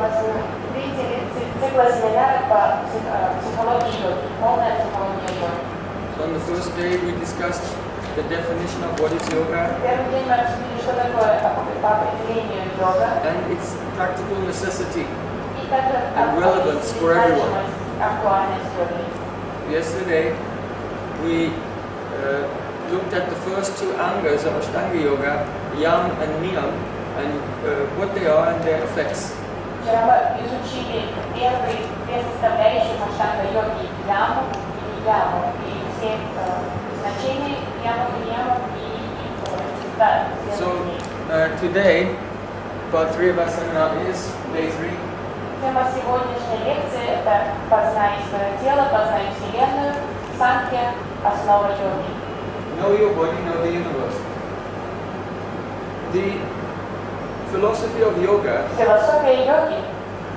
So on the first day we discussed the definition of what is yoga and its practical necessity and relevance for everyone. Yesterday we looked at the first two angas of Ashtanga Yoga, Yam and Niyam, and what they are and their effects. So today, part 3 of our seminar is day 3. Тема сегодняшней лекции – это «Познай свое тело, познай Вселенную, санкья, основа йоги». Know your body, know the universe. The philosophy of yoga Философия йоги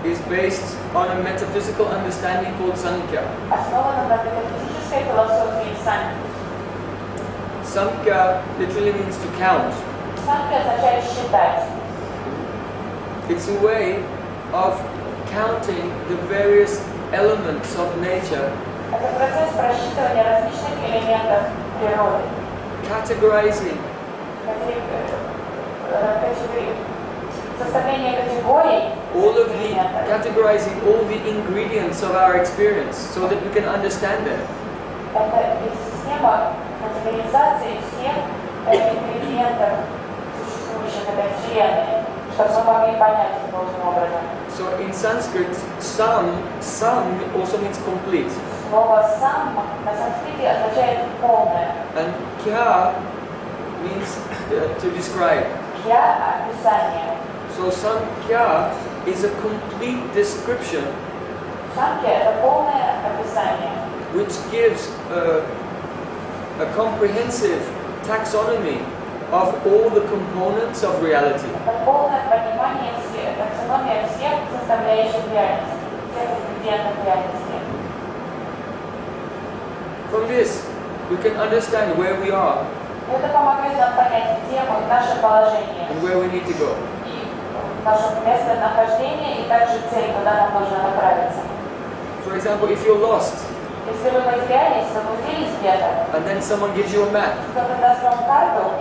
is based on a metaphysical understanding called Sankhya. основана на метафизической философии санкьи. Sankhya literally means to count. Санкья означает считать. It's a way of counting the various elements of nature, Это процесс просчитывания различных элементов природы. categorizing Составление категорий categorizing all the ingredients of our experience so that we can understand them. Это система категоризации всех ингредиентов, существующих в этой Вселенной, чтобы мы могли понять их должным образом. So in Sanskrit, sam also means complete. Слово «сам» на санскрите означает «полное». And kya means to describe. «Кья» – описание. So Sankhya is a complete description «Санкья» – это полное описание, which gives a comprehensive taxonomy of all the components of reality. это полное понимание таксономия всех составляющих реальности, всех ингредиентов реальности. From this, we can understand where we are Это помогает нам понять, где наше положение and where we need to go. и наше местонахождение, и также цель, куда нам нужно направиться. For example, if you're lost Если вы потерялись, заблудились где-то, and then someone gives you a map, кто-то даст вам карту,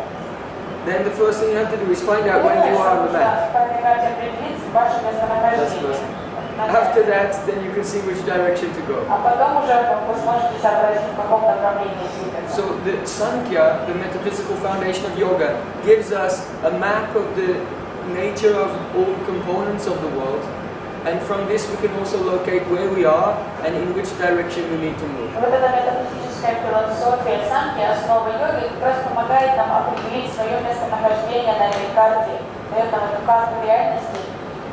then the first thing you have to do is find out where you are on the map. по этой карте определить ваше местонахождение. After that, then you can see which direction to go. А потом уже вы сможете сообразить, в каком направлении двигаться. So the Sankhya, the metaphysical foundation of yoga, gives us a map of the nature of all components of the world, and from this we can also locate where we are and in which direction we need to move. Вот эта метафизическая философия санки, основа йоги, как раз помогает нам определить свое местонахождение на этой карте, дает нам эту карту реальности,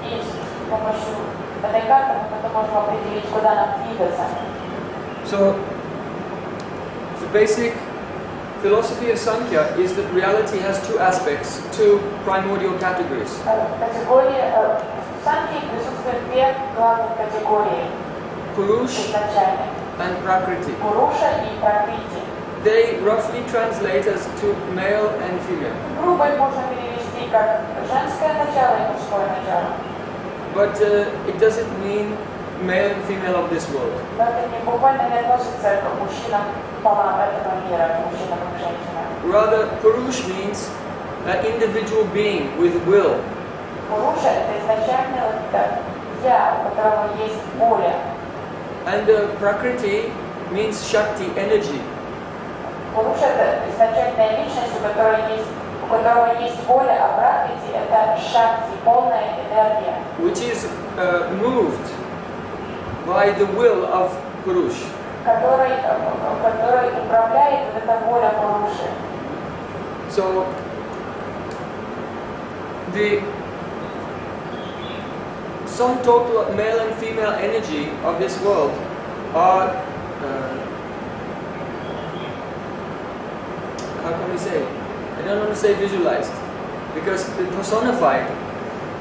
и с помощью этой карты мы потом можем определить, куда нам двигаться. So the basic philosophy of Sankhya is that reality has two aspects, two primordial categories. Категории санки присутствуют две главных категории изначально. And Prakriti. Пуруша и Пракрити. They roughly translate as to male and female. Грубо их можно перевести как женское начало и мужское начало. But it doesn't mean male and female of this world. Но это не буквально не относится к мужчинам полам этого мира, к мужчинам и женщинам. Rather, Purush means an individual being with will. Пуруша – это изначально я, у которого есть воля. And Prakriti means Shakti, energy. Пуруша – это изначальная личность, у которого есть воля, а Пракрити – это Шакти, полная энергия. Which is moved by the will of Purush. Который управляет вот эта воля Пуруши. So, the sum total of male and female energy of this world are, how can we say? I don't want to say visualized, because they're personified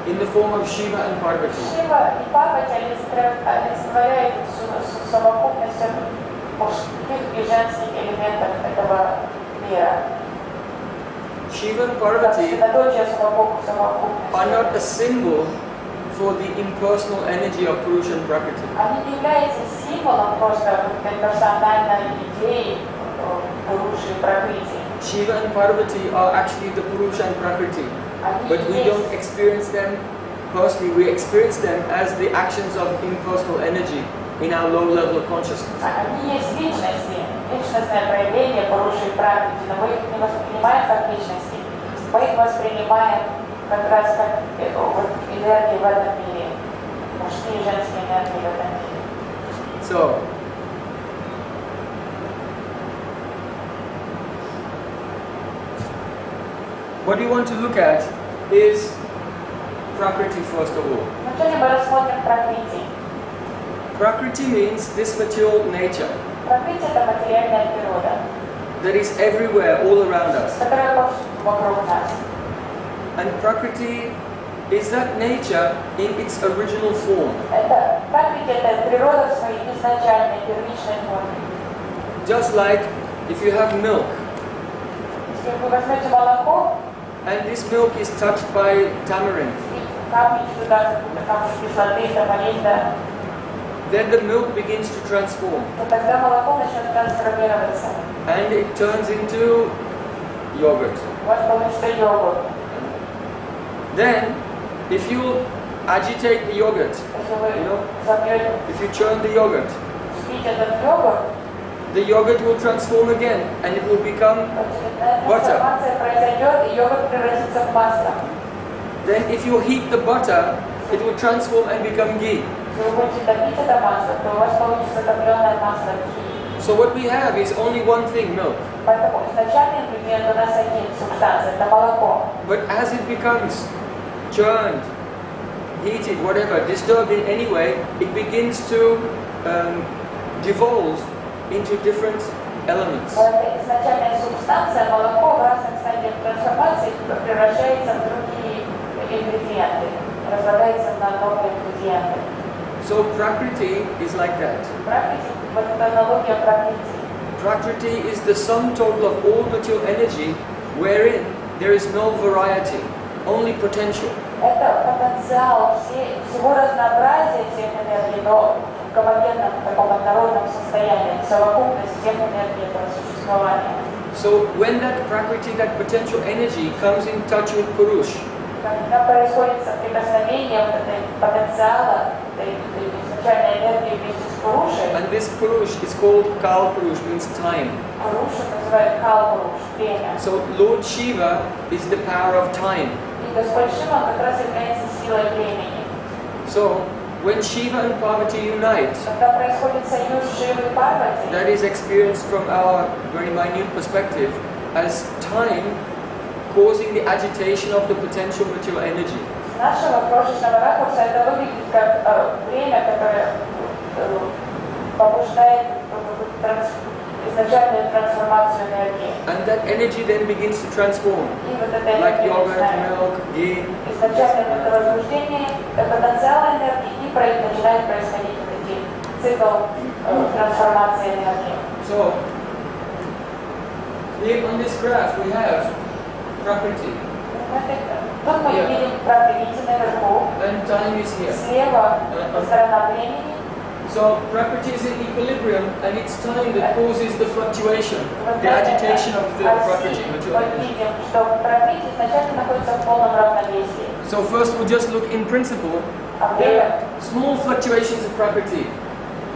in the form of Shiva and Parvati. Шива и Парвати олицетворяют совокупность мужских и женских элементов этого мира. Shiva and Parvati are not a symbol for the impersonal energy of Purusha and Prakriti. Они не являются символом просто персональной идеи Пуруши и Пракрити. Shiva and Parvati are actually the Purusha and Prakriti, but we don't experience them personally. We experience them as the actions of impersonal energy in our low level of consciousness. Они есть личности, личностное проявление Пуруши и Пракрити, но мы их не воспринимаем как личности, мы их воспринимаем как раз как энергии в этом мире, мужские и женские энергии в этом мире. So, what we want to look at is Prakriti first of all. Вначале мы рассмотрим Пракрити. Prakriti means this material nature Пракрити это материальная природа, that is everywhere, all around us. которая вокруг нас. And Prakriti is that nature in its original form. Это Пракрити это природа в своей изначальной первичной форме. Just like if you have milk, Если вы возьмете молоко and this milk is touched by tamarind, и капните туда какую-то кислоты, тамаринда, then the milk begins to transform. то тогда молоко начнет трансформироваться. And it turns into yogurt. У вас получится йогурт. Then, if you agitate the yogurt, Если вы you know, забьете, if you churn the yogurt, спите этот йогурт, the yogurt will transform again and it will become butter. трансформация произойдет, и йогурт превратится в масло. Then if you heat the butter, it will transform and become ghee. Если вы будете топить это масло, то у вас получится топленое масло гhi. So what we have is only one thing, milk. Поэтому изначальный ингредиент у нас один, субстанция, это молоко. But as it becomes churned, heated, whatever, disturbed in any way, it begins to devolve into different elements. Это изначальная субстанция, молоко в разных стадиях трансформации превращается в другие ингредиенты, разлагается на новые ингредиенты. So Prakriti is like that. Пракрити, вот эта аналогия Пракрити. Prakriti is the sum total of all material energy wherein there is no variety, only potential. Это потенциал всего разнообразия всех энергий, но в гомогенном, таком однородном состоянии, совокупность всех энергий этого существования. So when that Prakriti, that potential energy comes in touch with Purush, Когда происходит соприкосновение вот этой потенциала, этой изначальной энергии вместе с Пурушей, and this Purush is called Kal Purush, means time. Пурушу называют Кал-Пуруш, время. So Lord Shiva is the power of time. И Господь Шива как раз является силой времени. So when Shiva and Parvati unite, Когда происходит союз Шивы и Парвати, that is experienced from our very minute perspective as time causing the agitation of the potential material energy. с нашего крошечного ракурса это выглядит как время, которое побуждает изначальную трансформацию энергии. And that energy then begins to transform, И вот эта like энергия yogurt, начинает milk, ghee. изначально это возбуждение, потенциал энергии, и начинает происходить вот эти цикл трансформации энергии. So here on this graph we have Prakriti, Тут мы видим Пракрити наверху, and time is here. слева сторона времени. So Prakriti is in equilibrium, and it's time that causes the fluctuation, the agitation of the Prakriti material Мы energy. видим, что Пракрити изначально находится в полном равновесии. So first we'll just look in principle. There are small fluctuations of Prakriti,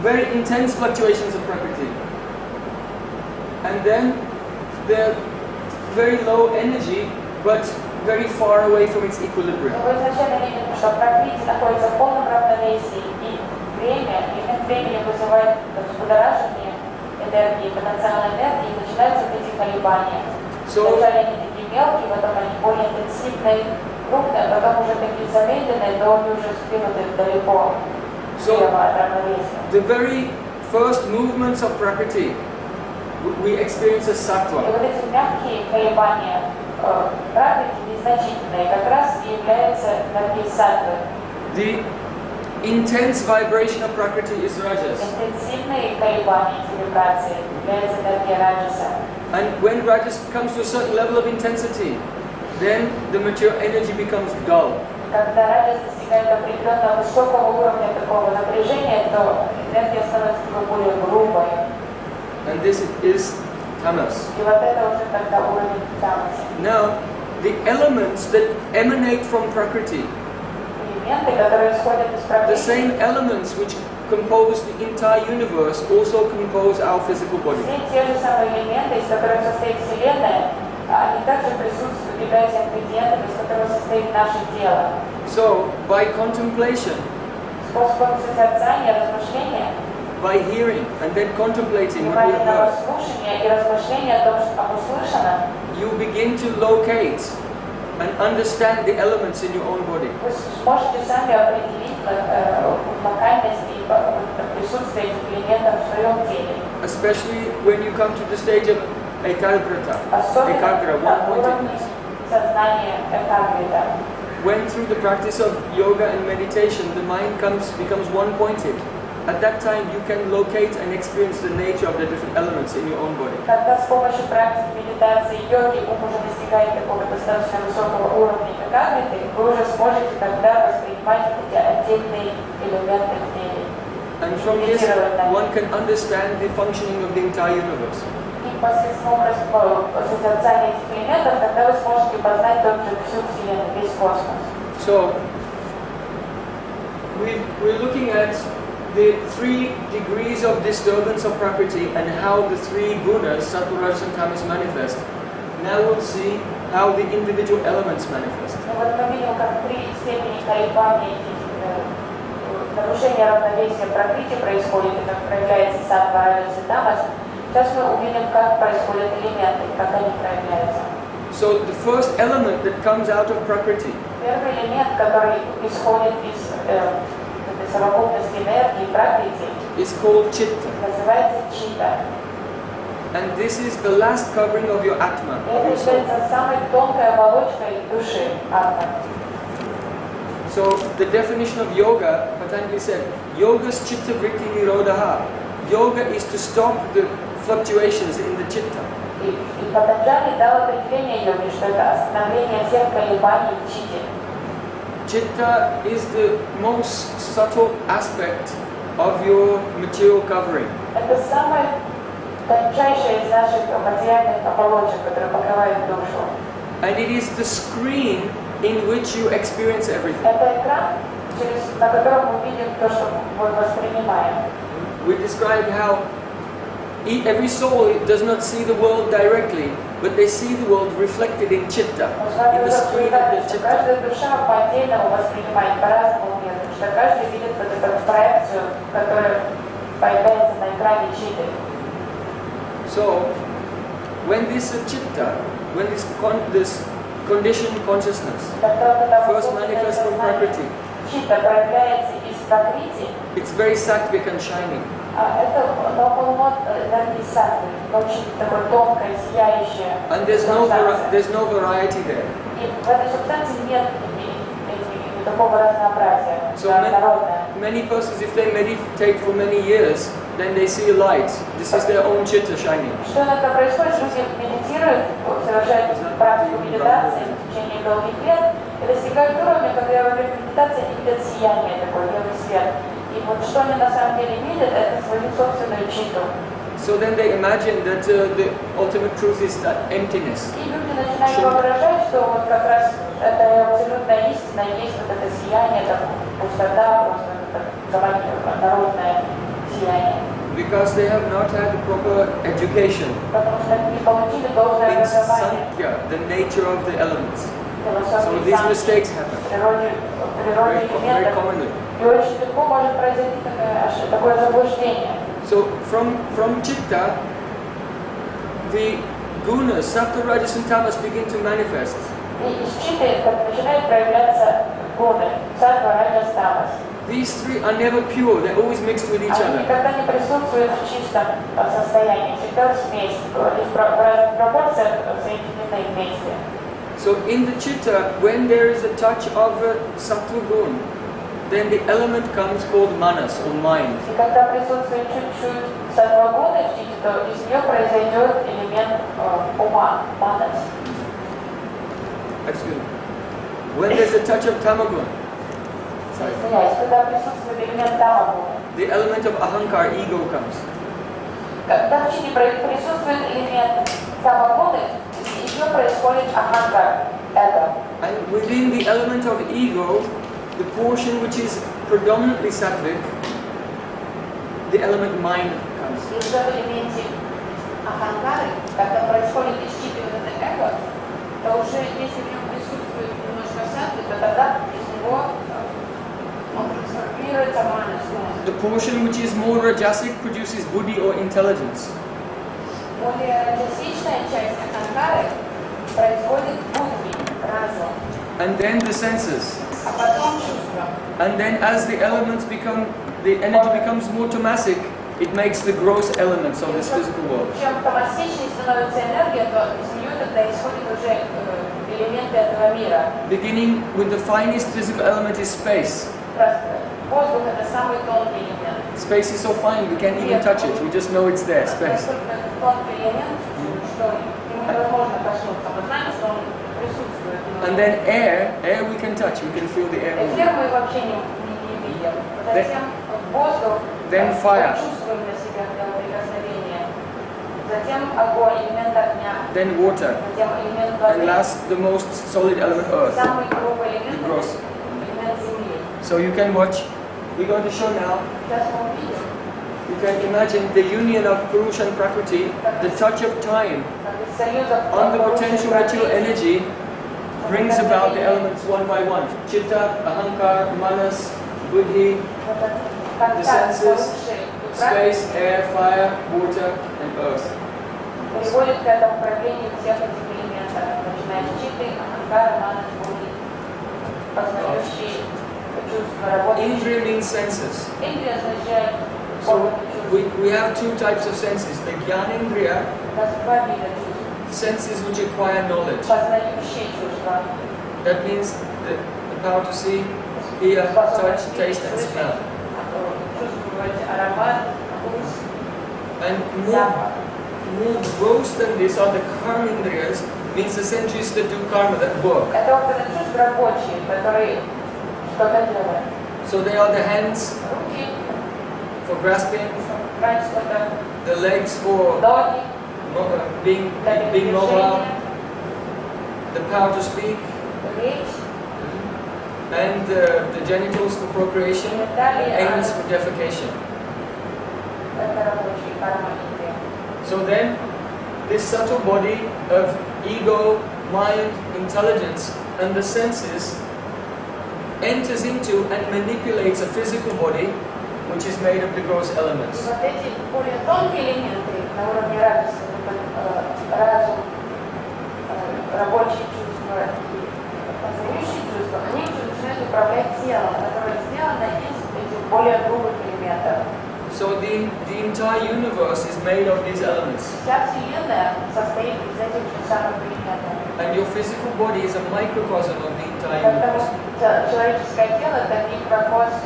very intense fluctuations of Prakriti. And then the very low energy, but very far away from its equilibrium. Вы изначально видим, что Пракрити находится в полном равновесии, и время, временем вызывает взбудоражение энергии, потенциальной энергии, и начинаются вот эти колебания. Вначале они такие мелкие, потом они более интенсивные, крупные, потом уже такие замедленные, но они уже сдвинуты далеко слева от равновесия. The very first movements of Prakriti we experience as И sattva. вот эти мягкие колебания Пракрити незначительные как раз и являются энергией саттвы. The intense vibration of Prakriti is rajas. Интенсивные колебания вибрации являются энергией раджаса. And when rajas comes to a certain level of intensity, then the material energy becomes dull. Когда радость достигает определенного высокого уровня такого напряжения, то энергия становится более грубой. And this is tamas. И вот это уже тогда уровень тамаса. Now, the elements that emanate from Prakriti, Элементы, которые исходят из the практики, same elements which compose the entire universe, also compose our physical body. все те же самые элементы, из которых состоит Вселенная, они также присутствуют, являются ингредиентами, из которых состоит наше тело. So, by contemplation, Способом созерцания, размышления, by hearing and then contemplating what we have внимательного heard, слушания и размышления о том, что услышано, you begin to locate and understand the elements in your own body. вы сможете сами определить локальность и присутствие этих элементов в своем теле. Especially when you come to the stage of ekagrata, ekagra, one-pointedness. Сознание экагрита. When through the practice of yoga and meditation the mind becomes one-pointed, at that time you can locate and experience the nature of the different elements in your own body. Когда с помощью практики медитации йоги ум уже достигает такого достаточно высокого уровня экагриты, вы уже сможете тогда воспринимать эти отдельные элементы в теле. And from this one can understand the functioning of the entire universe. И посредством созерцания этих элементов, тогда вы сможете познать также всю Вселенную, весь космос. So, we're looking at the 3 degrees of disturbance of Prakriti and how the 3 gunas, sattva, rajas and tamas, manifest. Now we'll see how the individual elements manifest. Вот мы видим, как 3 степени колебания этих нарушения равновесия Пракрити происходит, и как проявляется саттва, раджас и тамас. Сейчас мы увидим, как происходят элементы, как они проявляются. So the first element that comes out of Prakriti Первый элемент, который исходит из этой совокупности энергии Пракрити, is called chitta. называется чита. And this is the last covering of your atma, of Это your soul. является самой тонкой оболочкой души, атма. So the definition of yoga, Patanjali said, yoga's chitta vritti nirodha. Yoga is to stop the fluctuations in the chitta. И Патанджали дал определение йоги, что это остановление всех колебаний в чите. Chitta is the most subtle aspect of your material covering. Это самая тончайшая из наших материальных оболочек, которые покрывают душу. And it is the screen in which you experience everything. Это экран, на котором мы видим то, что мы воспринимаем. We described how every soul does not see the world directly, but they see the world reflected in chitta, in the screen of the chitta. Каждая душа по-отдельному воспринимает по-разному мир, потому что каждый видит вот эту проекцию, которая появляется на экране читы. So, when this chitta, when this conditioned consciousness first manifests from Prakriti, чита проявляется из Пракрити, it's very sattvic and shining. это полно энергии саттвы, очень такое тонкое, сияющее. And there's no variety there. И в этой субстанции нет такого разнообразия, So народное. many persons, if they meditate for many years, then they see a light. This is their own chitta shining. Что иногда происходит, люди медитируют, совершают практику медитации в течение долгих лет и достигают уровня, когда во время медитации они видят сияние, такой белый свет. И вот что они на самом деле видят, это свою собственную читу. So then they imagine that the ultimate truth is that emptiness. И люди начинают воображать, что вот как раз это абсолютная истина, есть вот это сияние, это пустота, просто народное сияние. Because they have not had the proper education Потому что они не получили должное in образование. Sankhya, the nature of the elements. So these mistakes happen very commonly. И очень легко может произойти такое заблуждение. So from chitta, the gunas, sattva, rajas and tamas begin to manifest. И из читы начинают проявляться гуны, саттва, раджас, тамас. These 3 are never pure, they're always mixed with each Они other. никогда не присутствуют в чистом состоянии, всегда смесь, в разных пропорциях соединены вместе. So in the chitta, when there is a touch of sattva gun, then the element comes called manas, or mind. И когда присутствует чуть-чуть саттва гуны в чите, то из нее произойдет элемент ума, манас. Excuse me. When there's a touch of tamagun, Извиняюсь, когда присутствует элемент тамагу, the element of ahankar, ego, comes. когда в чите присутствует элемент тамагуны, еще происходит аханкар, эго. And within the element of ego, the portion which is predominantly sattvic, the element mind comes. И уже в элементе аханкары, когда происходит исчитывание эго, то уже если в нем присутствует немножко саттвы, то тогда из него он трансформируется манас. The portion which is more rajasic produces buddhi or intelligence. Более раджасичная часть аханкары происходит будхи, разум. And then the senses. А потом чувства. And then as the elements become, the energy becomes more tamasic, it makes the gross elements of this physical world. Чем тамасичней становится энергия, то из нее тогда исходят уже элементы этого мира. Beginning with the finest physical element is space. Воздух это самый тонкий элемент. Space is so fine, we can't even touch it, we just know it's there, space. Настолько тонкий элемент, что ему невозможно коснуться. Мы знаем, что он присутствует. And then air we can touch, we can feel the air moving. Эфир мы вообще не видим. Затем воздух, Then fire. чувствуем на себя прикосновение. Затем огонь, элемент огня. Then water. Затем элемент воды. And last, the most solid element, earth. Самый грубый элемент, Gross. элемент земли. So you can watch, we're going to show now, Сейчас мы увидим, you can imagine the union of Purusha and Prakriti, the touch of time как из союза on the potential material energy brings about the elements one by one. Chitta, ahankar, manas, buddhi, the senses, space, air, fire, water, and earth. приводит к этому проявлению всех этих элементов, начиная с читы, аханкара, манас, будхи, познающие чувства, работающие. Indriya means senses. Индрия означает So органы чувств. we have two types of senses. The Jnanendriya, У нас два вида чувств. senses which acquire knowledge. Познающие чувства. That means the power to see, hear, touch, taste, and smell. Чувствовать аромат, вкус, And запах. more gross than this are the karmendriyas, means the senses that do karma, that work. Это органы чувств рабочие, которые что-то делают. So they are the hands Руки, for grasping, брать что-то, the legs for ноги, being mobile, the power to speak, речь, and the genitals for procreation, anus for defecation. это рабочие карма Индия. So then, this subtle body of ego, mind, intelligence, and the senses enters into and manipulates a physical body which is made of the gross И elements. вот эти более тонкие элементы на уровне радости, разум, рабочие чувства и познающие чувства, они начинают управлять телом, которое сделано из этих более грубых элементов. So the entire universe is made of these elements. Вся Вселенная состоит из этих же самых элементов. And your physical body is a microcosm of the entire Потому universe. что человеческое тело – это микрокосм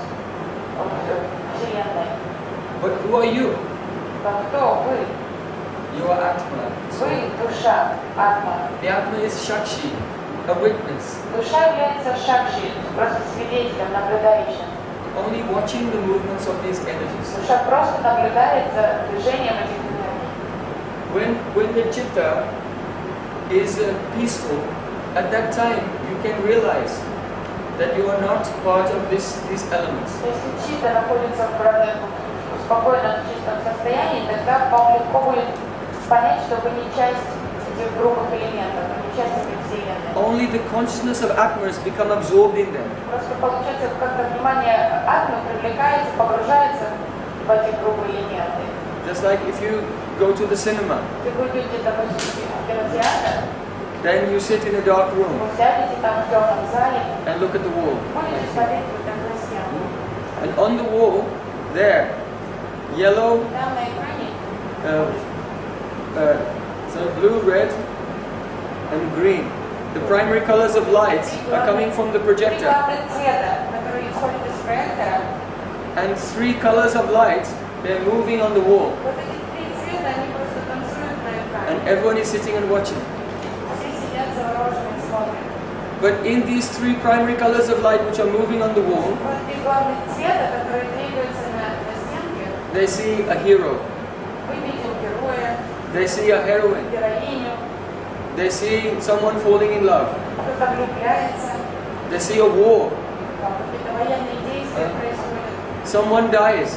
Вселенной. But who are you? Но кто вы? You are Atma. Вы – душа, атма. The Atma is Shakti, a witness, Душа является шакши, просто свидетелем, наблюдающим. only watching the movements of these energies. Душа просто наблюдает за движением этих энергий. When the chitta is peaceful, at that time you can realize that you are not part of these elements. Если чита находится в спокойном, чистом состоянии, тогда вам легко будет понять, что вы не часть этих грубых элементов, вы не часть этой Вселенной. Only the consciousness of Atmas become absorbed in them. Просто получается, как-то внимание атмы привлекается, погружается в эти грубые элементы. Just like if you go to the cinema, Если вы идете, допустим, в кинотеатр, then you sit in a dark room вы сядете там в темном зале, and look at the wall. будете смотреть вот такую стену. And on the wall, there, yellow, Там на экране so blue, red, and green. The primary colors of light are coming from the три projector. главных цвета, которые исходят из проектора. And three colors of light, they're moving on the wall. Вот эти три цвета, они просто танцуют на экране. And everyone is sitting and watching. Все сидят завороженно и смотрят. But in these three primary colors of light which are moving on the wall, they see a hero, they see a heroine, they see someone falling in love, they see a war, someone dies.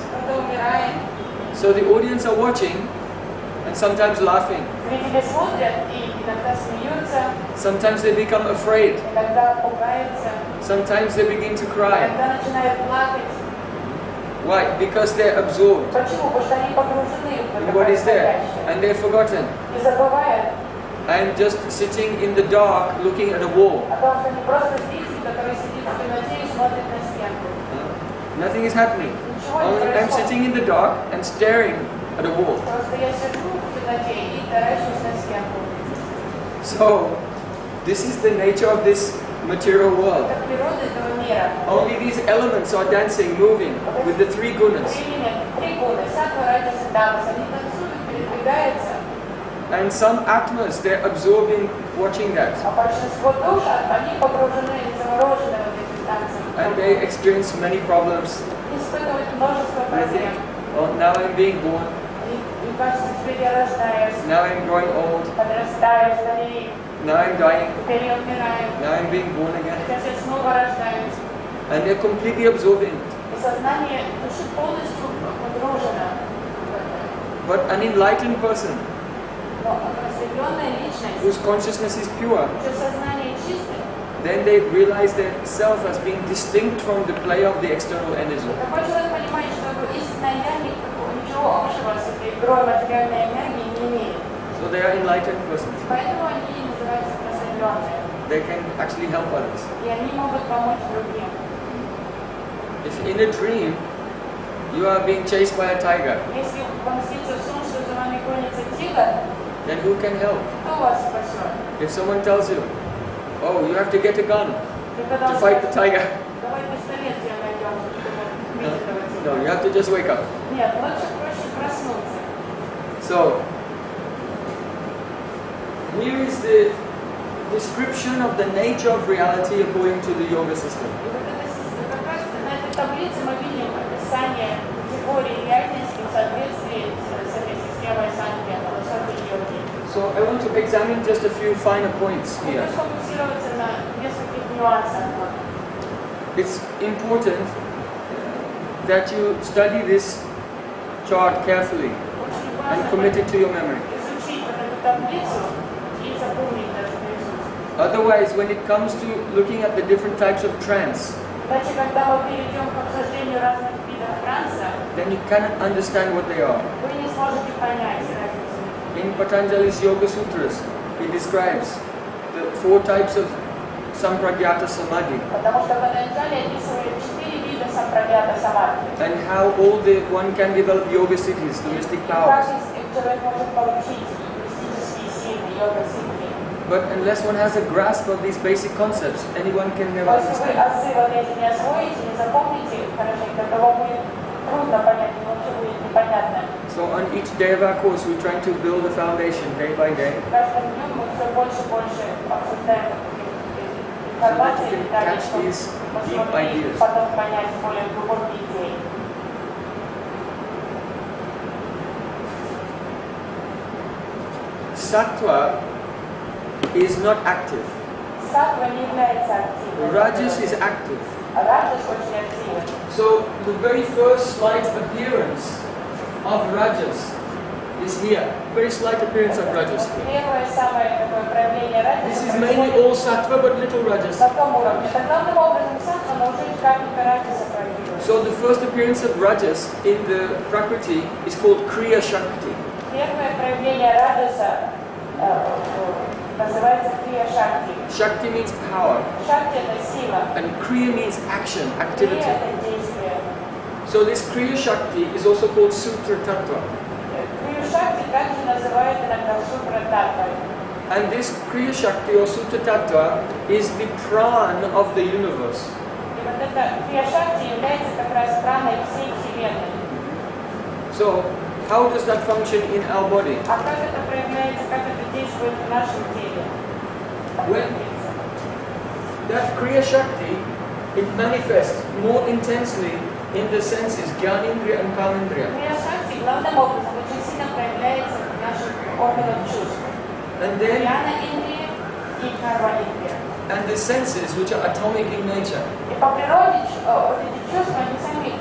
So the audience are watching and sometimes laughing. Sometimes they become afraid. Sometimes they begin to cry. Why? Because they're absorbed in what is there and they're forgotten. I'm just sitting in the dark looking at a wall. Nothing is happening. Only I'm sitting in the dark and staring at a wall. So, this is the nature of this material world. Only these elements are dancing, moving with the three gunas. And some atmas, they're absorbing, watching that. And they experience many problems. They think, oh, now I'm being born. Now I'm growing old. Now I'm dying. Now I'm being born again. And they're completely absorbing. But an enlightened person, whose consciousness is pure, then they realize their self as being distinct from the play of the external energy. So they are enlightened persons. They can actually help others. If in a dream you are being chased by a tiger, then who can help? If someone tells you, oh, you have to get a gun to fight the tiger. No, you have to just wake up. So, here is the description of the nature of reality according to the yoga system. So I want to examine just a few finer points here. It's important that you study this chart carefully and commit it to your memory. Otherwise, when it comes to looking at the different types of trance, then you cannot understand what they are. In Patanjali's Yoga-Sutras, he describes the 4 types of Sampragyata Samadhi and how all one can develop yoga siddhis, the mystic powers. But unless one has a grasp of these basic concepts, anyone can never understand. So on each day of our course, we're trying to build a foundation day by day, so that you can catch these deep ideas. Sattva is not active. Rajas is active. So the very first slight appearance of Rajas is here. Very slight appearance of Rajas. This is mainly all Sattva but little Rajas. So the first appearance of Rajas in the Prakriti is called Kriya Shakti. Shakti means power. And Kriya means action, activity. So this Kriya Shakti is also called Sutra Tattva. And this Kriya Shakti or Sutra Tattva is the prana of the universe. So, how does that function in our body? that Kriya Shakti, it manifests more intensely in the senses, Jnanindriya and Karmendriya. Крия-шакти главным образом очень сильно проявляется в наших органах чувств. And then, Jnana-индрия и карма-индрия. and the senses, which are atomic in nature, И по природе вот эти чувства, они сами,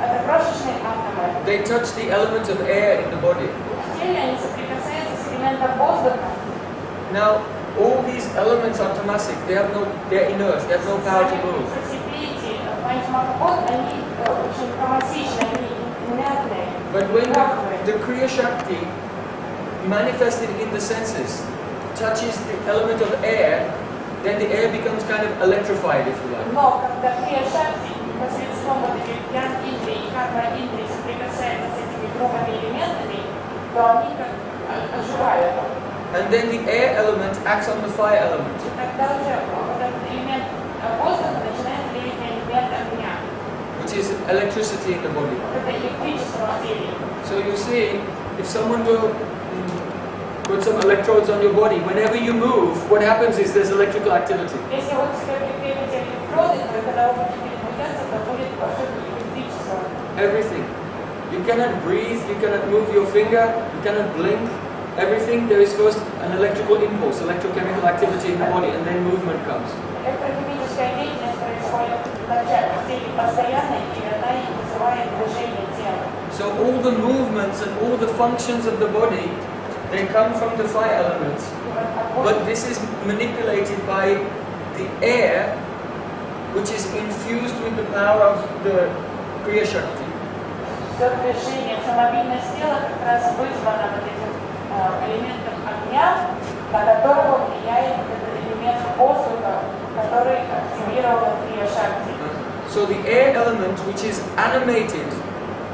это крошечные атомы. they touch the element of air in the body. В теле они соприкасаются с элементом воздуха. Now, all these elements are tamasic, they're inert, they have no power to move. Все эти маха-бхут, они очень тромасичны, они инертные. But when the Kriya Shakti manifested in the senses touches the element of air, then the air becomes kind of electrified, if you like. Но когда крия-шакти посредством вот этих ян-индрии и карма-индрии соприкасаются с этими грубыми элементами, то они как оживают. And then the air element acts on the fire element. И тогда уже вот этот элемент воздуха начинает влиять на элемент огня. Which is electricity in the body. Вот это электричество в теле. So you see, if someone will put some electrodes on your body, whenever you move, what happens is there's electrical activity. Если вот себе прикрепите электроды, то когда вы будете передвигаться, то будет пошито электричество. Everything. You cannot breathe, you cannot move your finger, you cannot blink. Everything, there is first an electrical impulse, electrochemical activity in the body, and then movement comes. Электрохимическая деятельность происходит вначале в теле постоянно, и она и вызывает движение тела. So all the movements and all the functions of the body, they come from the fire elements. But this is manipulated by the air, which is infused with the power of the Kriya Shakti. Все движение, вся мобильность тела как раз вызвана вот этим элементом огня, на которого влияет этот элемент воздуха, который активировал Kriya Shakti. So the air element, which is animated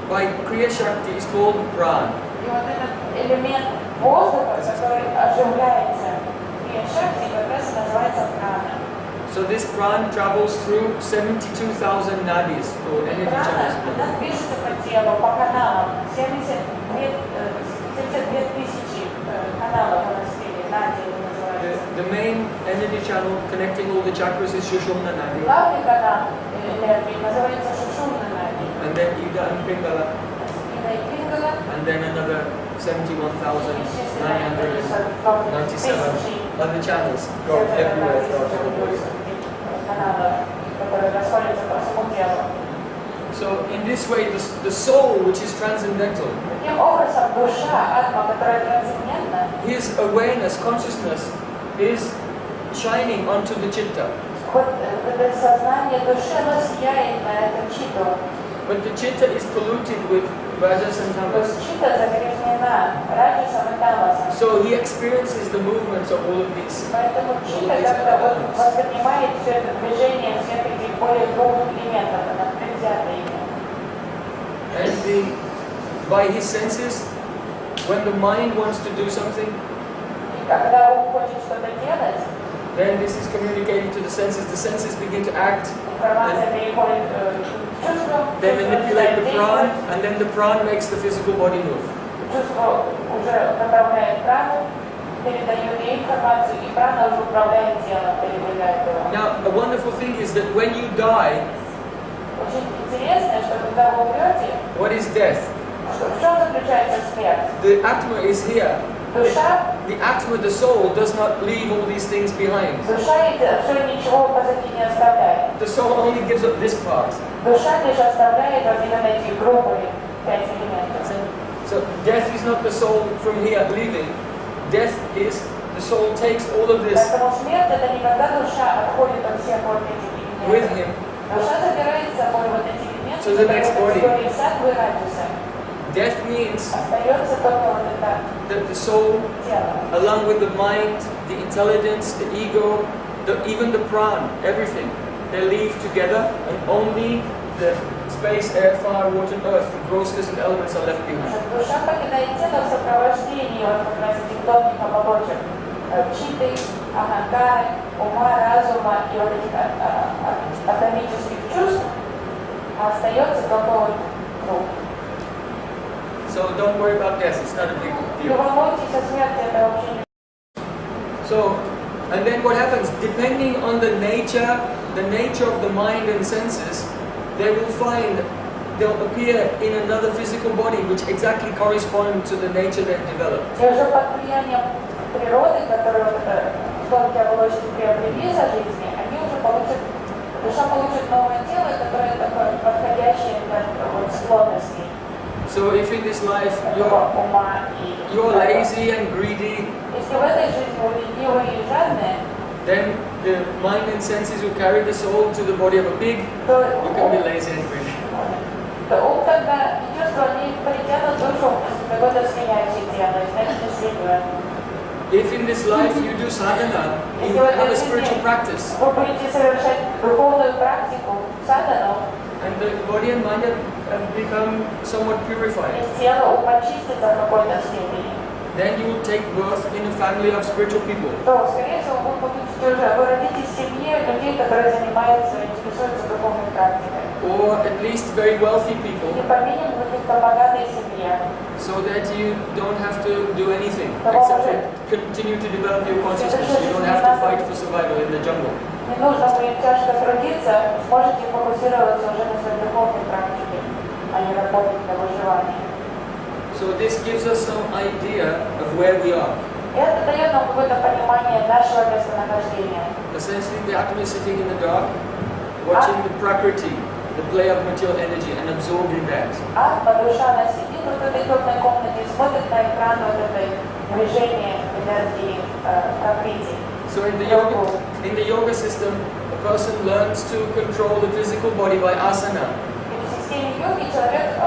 by Kriya Shakti, is called Pran. И вот этот элемент воздуха, который оживляется Kriya Shakti, как раз и называется прана. So this Pran travels through 72,000 nadis, or energy channels. Она движется по телу, по каналам, 72 тысячи каналов у нас в теле, нади называется. The main energy channel connecting all the chakras is Shushumna Nadi. Главный канал энергии называется Шушумна нади. And then Ida and Pingala. Ida и Пингала. And then another 71,997 other channels go everywhere throughout the body. So in this way, the soul, which is transcendental, his awareness, consciousness, is shining onto the chitta. But the chitta is polluted with rajas and tamas. So he experiences the movements of all of these. And by his senses, when the mind wants to do something, then this is communicated to the senses begin to act. They manipulate the Pran, and then the Pran makes the physical body move. Now, a wonderful thing is that when you die, what is death? The Atma is here. The Atma, the soul, does not leave all these things behind. The soul only gives up this part. So death is not the soul from here leaving. Death is the soul takes all of this with him to the next body. Death means that the soul, along with the mind, the intelligence, the ego, even the Pran, everything, they leave together, and only the space, air, fire, water, and earth, the gross physical elements are left behind. So don't worry about death, it's not a big deal. So And then what happens? Depending on the nature of the mind and senses, they'll appear in another physical body which exactly corresponds to the nature they've developed. И уже под влиянием природы, которую тонкие оболочки приобрели за жизни, они уже получат, душа получит новое тело, которое такое подходящее для склонностей. So if in this life you're lazy and greedy, если в этой жизни вы ленивые и жадные, then the mind and senses will carry the soul to the body of a pig. You can be lazy and greedy. то ум тогда и чувства, они притянут душу в какое-то свиняющее тело, и значит исследуя. If in this life you do sadhana, you have a spiritual practice. Вы будете совершать духовную практику, садану, and the body and mind have become somewhat purified. и тело почистится в какой-то степени. Then you will take birth in a family of spiritual people. То, скорее всего, вы будете уже родитесь в семье людей, которые занимаются, интересуются духовной практикой. Or at least very wealthy people. И по минимуму каких-то богатой семье. So that you don't have to do anything except for continue to develop your consciousness. You don't have to fight for survival in the jungle. Не нужно будет тяжко трудиться, сможете фокусироваться уже на своей духовной практике, а не работать на выживание. So this gives us some idea of where we are. Это дает нам какое-то понимание нашего местонахождения. Essentially, the atma is sitting in the dark, watching the prakriti, the play of material energy, and absorbed in that. Атма, душа, она сидит в этой темной комнате и смотрит на экран вот этой движения энергии пракрити. So in the yoga system, a person learns to control the physical body by asana. И в системе йоги человек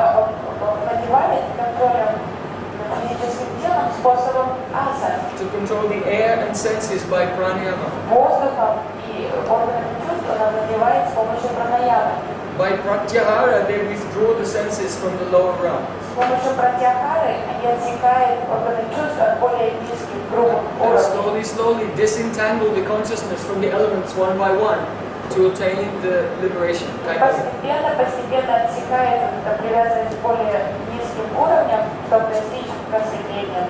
надевает контролем над физическим телом способом асан. To control the air and senses by pranayama. Воздухом и органами чувств он надевает с помощью пранаямы. By pratyahara, they withdraw the senses from the lower realm. С помощью пратьяхары они отсекают органы чувств от более низких, грубых уровней. And slowly disentangle the consciousness from the elements one by one to attain the liberation. Постепенно отсекает это, привязываясь к более низким уровням, чтобы достичь просветления.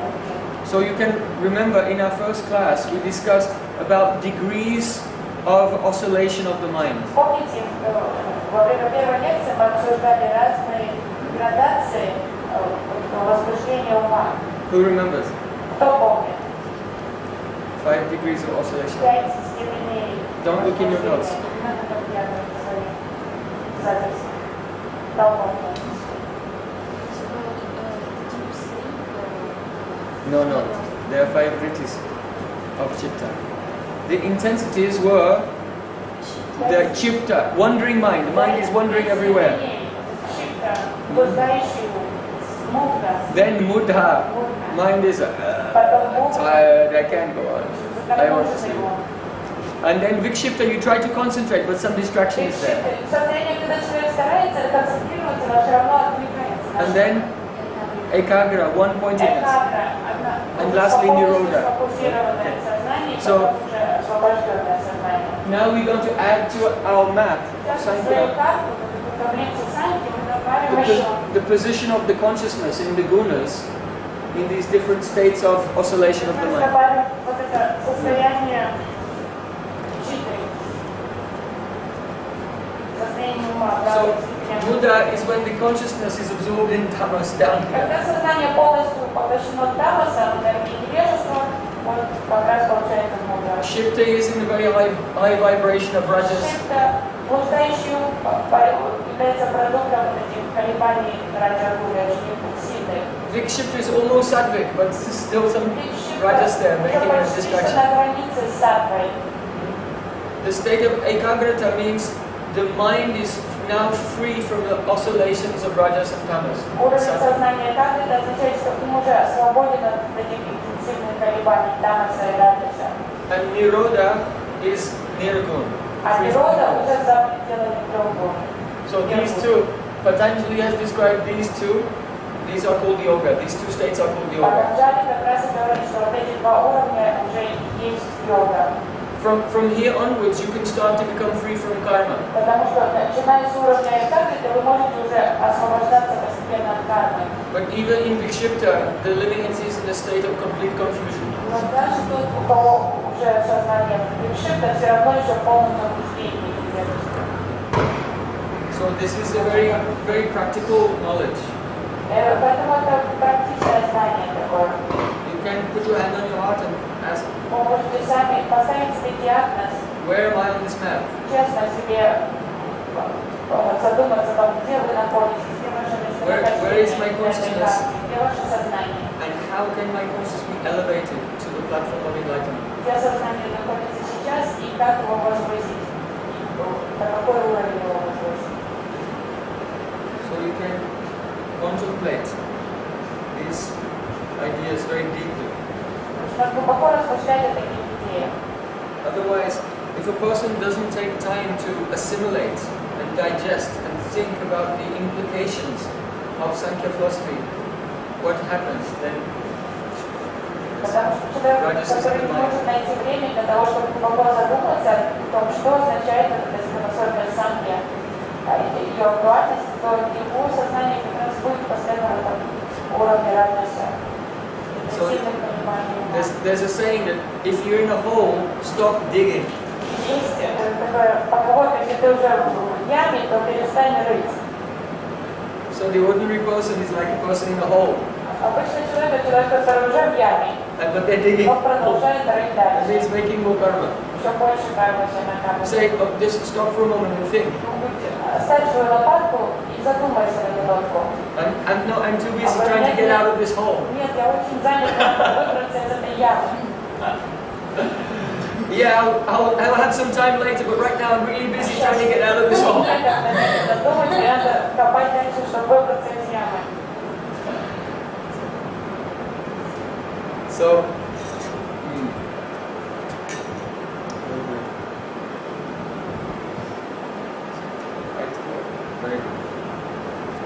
So you can remember in our first class we discussed about degrees of oscillation of the mind. Помните, во время первой лекции мы обсуждали разные градации возбуждения ума. Who remembers? Кто помнит? 5 degrees of oscillation. 5 степеней. Don't look in your notes. No. There are 5 vrittis of chitta. The intensities were the chitta, wandering mind. The mind is wandering everywhere. Then mudha. Mind is tired, I can't go on. I want to sleep. And then vikshipta, you try to concentrate, but some distraction is there. And then ekagra, one-pointedness. And lastly, nirodha. Okay. So now we're going to add to our map the position of the consciousness in the gunas in these different states of oscillation of the mind. So Buddha is when the consciousness is absorbed in tamas down here. Shakti is in the very high vibration of rajas. Vikshipta is almost sattvic, but still some rajas there making a distraction. The state of ekagrata means the mind is now free from the oscillations of rajas and tamas. And nirodha is nirgun. So these two, Patanjali has described these two. These are called yoga. These two states are called yoga. From here onwards, you can start to become free from karma. But even in vikshipta, the living entity is in a state of complete confusion. уже сознание пришито, все равно еще в полном заблуждении. So this is a very practical knowledge. Поэтому это практичное знание такое. You can put your hand on your heart and ask, Вы можете сами поставить себе диагноз, where am I on this map? честно себе задуматься, там, где вы находитесь, где ваше местонахождение, где ваше сознание. And how can my consciousness be elevated to the platform of enlightenment? Где сознание находится сейчас и как его возвысить, на какой уровень его возвысить. So you can contemplate these ideas very deeply. Глубоко размышлять о таких идеях. Otherwise, if a person doesn't take time to assimilate and digest and think about the implications of Sankhya philosophy, what happens then? Потому что человек, который не может найти время для того, чтобы глубоко задуматься о том, что означает эта философия Санkhья, ее актуальность, то его сознание как раз будет постоянно на этом уровне радости. So there's a saying that if you're in a hole, stop digging. Есть такая поговорка, если ты уже в яме, то перестань рыть. So the ordinary person is like a person in a hole. Обычный человек, который уже в яме, But they're digging. он продолжает рыть And дальше. it's making more karma. Еще больше кармы себе накапливает. Say, oh, just stop for a moment and think. Оставь свою лопатку и задумайся на минутку. I'm too busy trying to get out of this hole. Нет, я очень занят, выбраться из этой ямы. Yeah, I'll have some time later, but right now I'm really busy trying to get out of this hole. Думать, надо копать дальше, чтобы выбраться из ямы. So,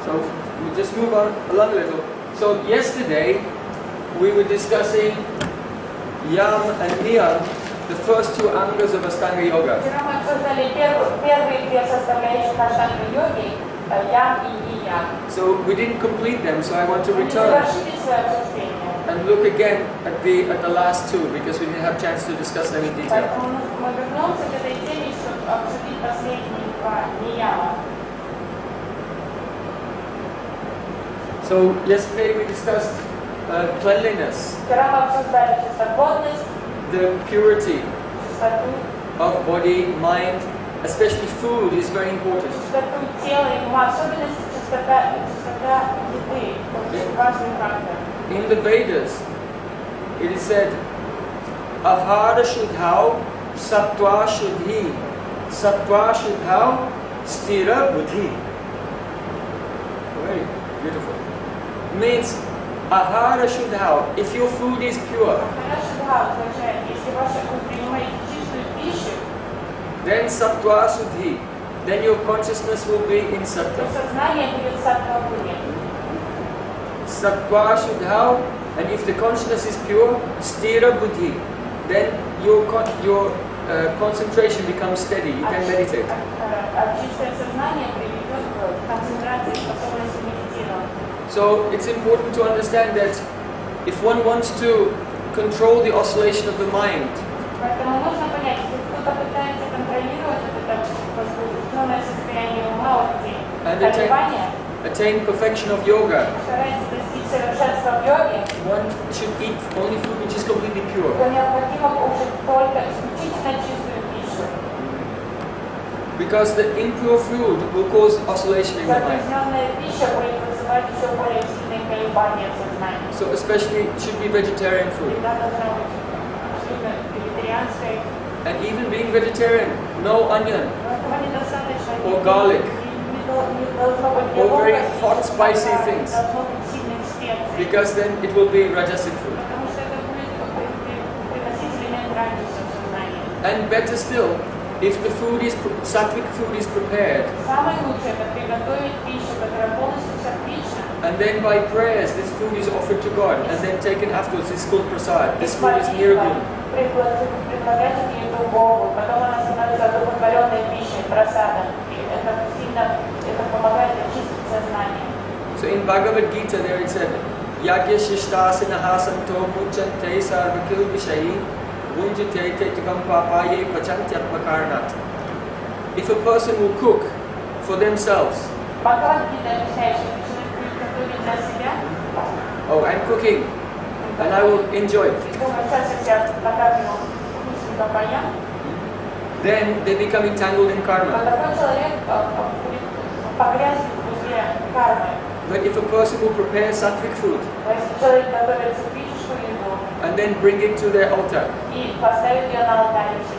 so we just move on along a little. So yesterday we were discussing YAM and NIYAM, the first two angas of Ashtanga Yoga. Вчера мы обсуждали первые две составляющих Аштанга йоги, ям и ниям. So we didn't complete them, so I want to return Завершили свое обсуждение. and look again at the last two because we didn't have a chance to discuss them in detail. Поэтому мы вернемся к этой теме, чтобы обсудить последние два нияма. So yesterday we discussed cleanliness, Вчера мы обсуждали чистоплотность, the purity чистоту, of body, mind, especially food is very important. чистоту тела и ума, особенности чистота еды, очень важный фактор. In the Vedas, it is said, Ahara Shudhau, Sattva Shudhi, Sattva Shudhau, Stira Buddhi. Very beautiful. Means, Ahara Shudhau, if your food is pure, then Sattva Shudhi, then your consciousness will be in Sattva. Sattva Shudhau, and if the consciousness is pure, Stira Buddhi, then your concentration becomes steady, you can meditate. So it's important to understand that if one wants to control the oscillation of the mind, and attain perfection of yoga, one should eat only food which is completely pure. Because the impure food will cause oscillation in the mind. So especially it should be vegetarian food. And even being vegetarian, no onion or garlic or very hot spicy things, because then it will be rajasic food. And better still, if the food is sattvic food is prepared, and then by prayers this food is offered to God and then taken afterwards, it's called prasad. This food is nirgun. So in bhagavat-gita there it said, Yagya shishtasinaha santo muchante sarvakil vishayi If a person will cook for themselves, oh, I'm cooking and I will enjoy it, then they become entangled in karma. But if a person will prepare sattvic food and then bring it to their altar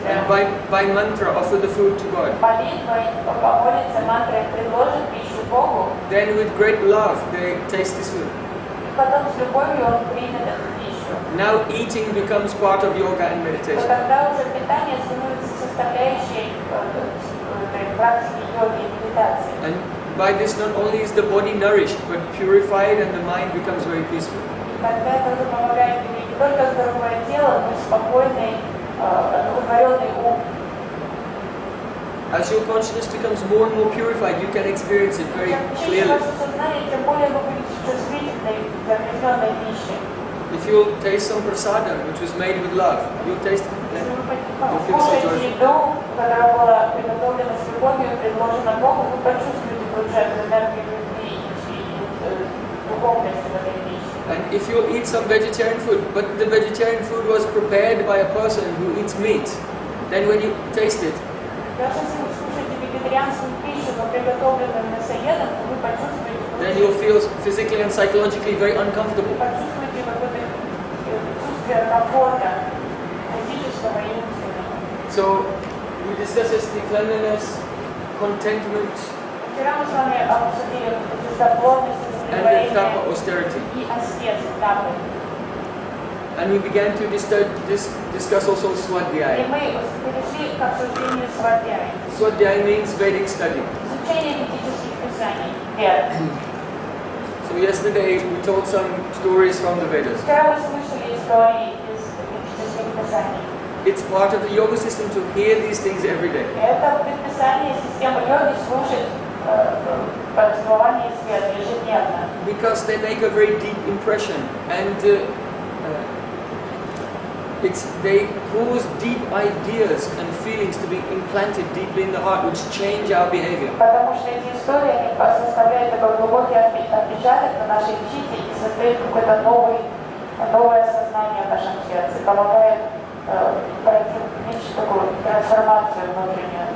and by mantra offer the food to God, then with great love they taste this food. Now eating becomes part of yoga and meditation. And by this not only is the body nourished but purified and the mind becomes very peaceful. As your consciousness becomes more and more purified, you can experience it very clearly. If you'll taste some prasadam, which was made with love, you'll taste it, then you'll feel so joyful. And if you'll eat some vegetarian food, but the vegetarian food was prepared by a person who eats meat, then when you taste it, then you'll feel physically and psychologically very uncomfortable. So we discussed the cleanliness, contentment, and the tapa austerity. And we began to discuss also Swadhyaya. Swadhyaya means Vedic study. So yesterday we told some stories from the Vedas. It's part of the yoga system to hear these things every day. Because they make a very deep impression and they cause deep ideas and feelings to be implanted deeply in the heart, which change our behavior.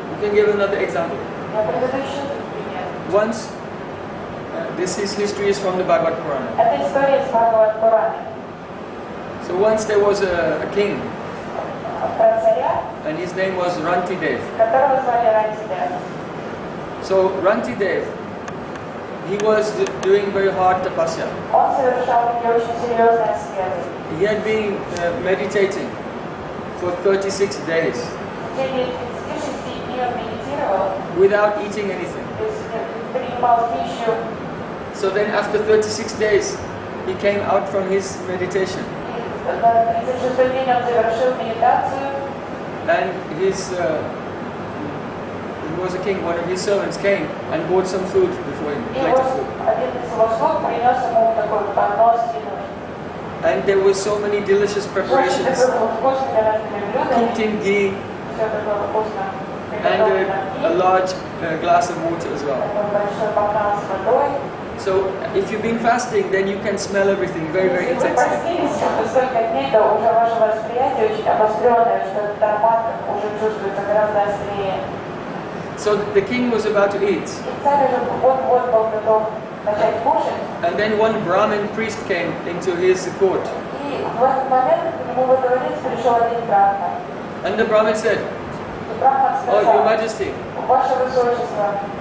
We can give another example. Once, this history is from the Bhagavad-Purana. So once there was a king, and his name was Rantidev. So Rantidev, he was doing very hard tapasya. He had been meditating for 36 days without eating anything. So then after 36 days, he came out from his meditation. And he was a king, one of his servants came and bought some food before him, plate of food. And there were so many delicious preparations, cooked in ghee, and a large glass of water as well. So if you've been fasting, then you can smell everything very, very intensely. So the king was about to eat. And then one Brahmin priest came into his court. And the Brahmin said, "Oh, Your Majesty,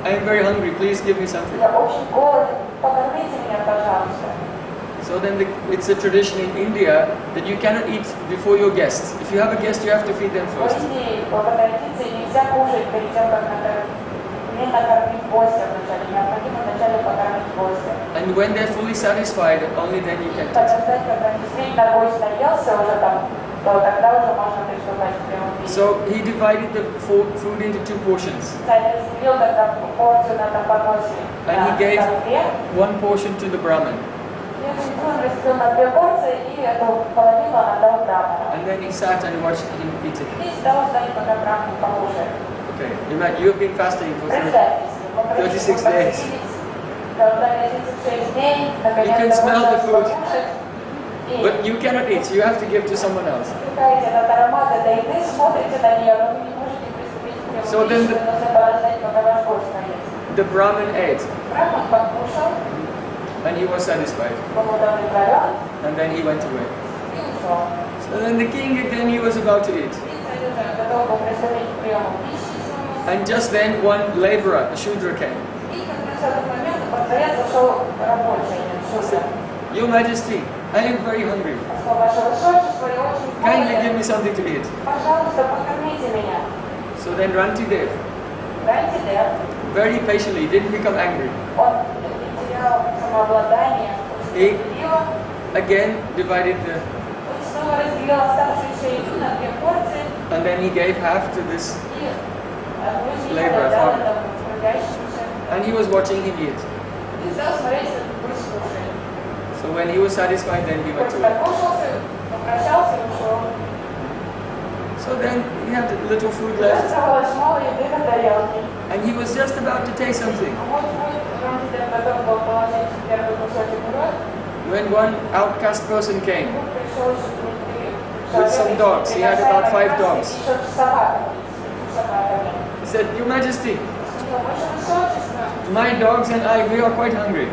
I am very hungry, please give me something." So then it's a tradition in India that you cannot eat before your guests. If you have a guest, you have to feed them first. And when they're fully satisfied, only then you can taste it. So he divided the food into 2 portions. And he gave 1 portion to the Brahmin. And then he sat and watched him eat it. Okay, you have been fasting for 36 days. You can smell the food, but you cannot eat. You have to give to someone else. So then the Brahmin ate, and he was satisfied. And then he went away. So then the king again, he was about to eat. And just then one laborer, a Shudra, came. Your Majesty, I am very hungry. Kindly give me something to eat. So then Ranti Dev, very patiently, didn't become angry. He again divided the... And then he gave half to this laborer farmer. And he was watching him eat. So when he was satisfied, then he went away. So then he had a little food left. And he was just about to take something. When one outcast person came with some dogs, he had about 5 dogs. He said, Your Majesty, my dogs and I, we are quite hungry.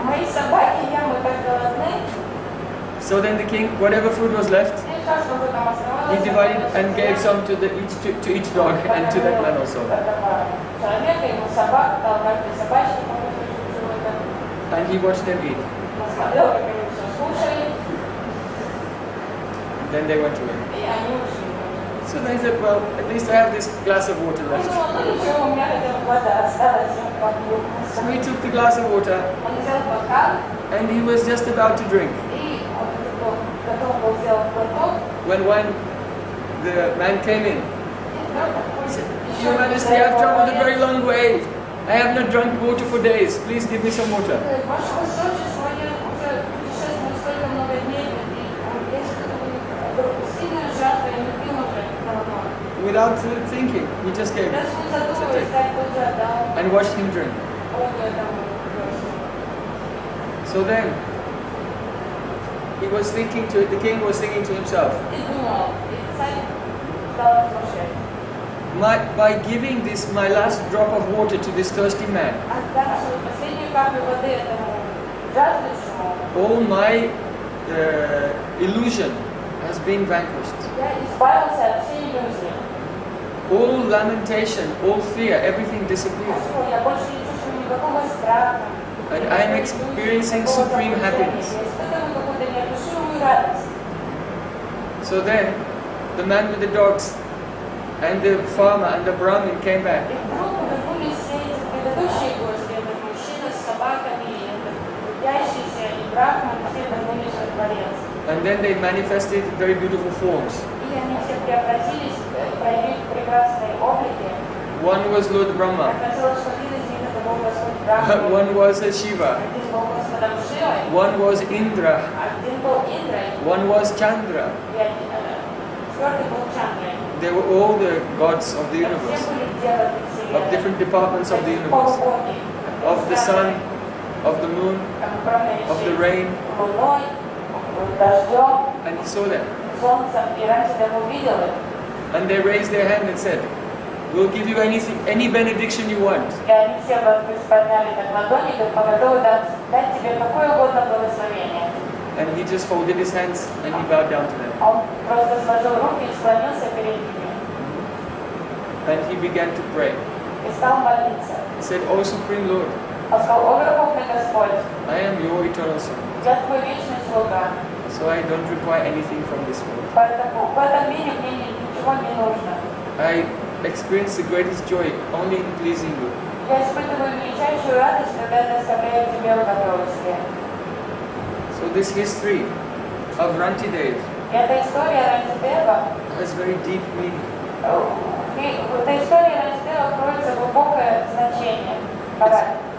So then the king, whatever food was left, he divided and gave some to each dog and to that man also. And he watched them eat. Then they went away. So then he said, well, at least I have this glass of water left. So he took the glass of water and he was just about to drink. When the man came in, he said, Your Majesty, I have traveled a very long way. I have not drunk water for days. Please give me some water. Without thinking, he just gave it. And watched him drink. So then, he was thinking to the king was thinking to himself, by giving this my last drop of water to this thirsty man, all my illusion has been vanquished. All lamentation, all fear, everything disappeared. And I am experiencing supreme happiness. So then, the man with the dogs and the farmer and the Brahmin came back. And then they manifested very beautiful forms. One was Lord Brahma. One was Shiva. One was Indra. One was Chandra. They were all the gods of the universe, of different departments of the universe, of the sun, of the moon, of the rain. And he saw them. And they raised their hand and said, we'll give you any benediction you want. And he just folded his hands and he bowed down to them. And he began to pray. He said, O Supreme Lord, I am your eternal son. So I don't require anything from this world. I experience the greatest joy only in pleasing you. So this history of Ranti Dev has very deep meaning.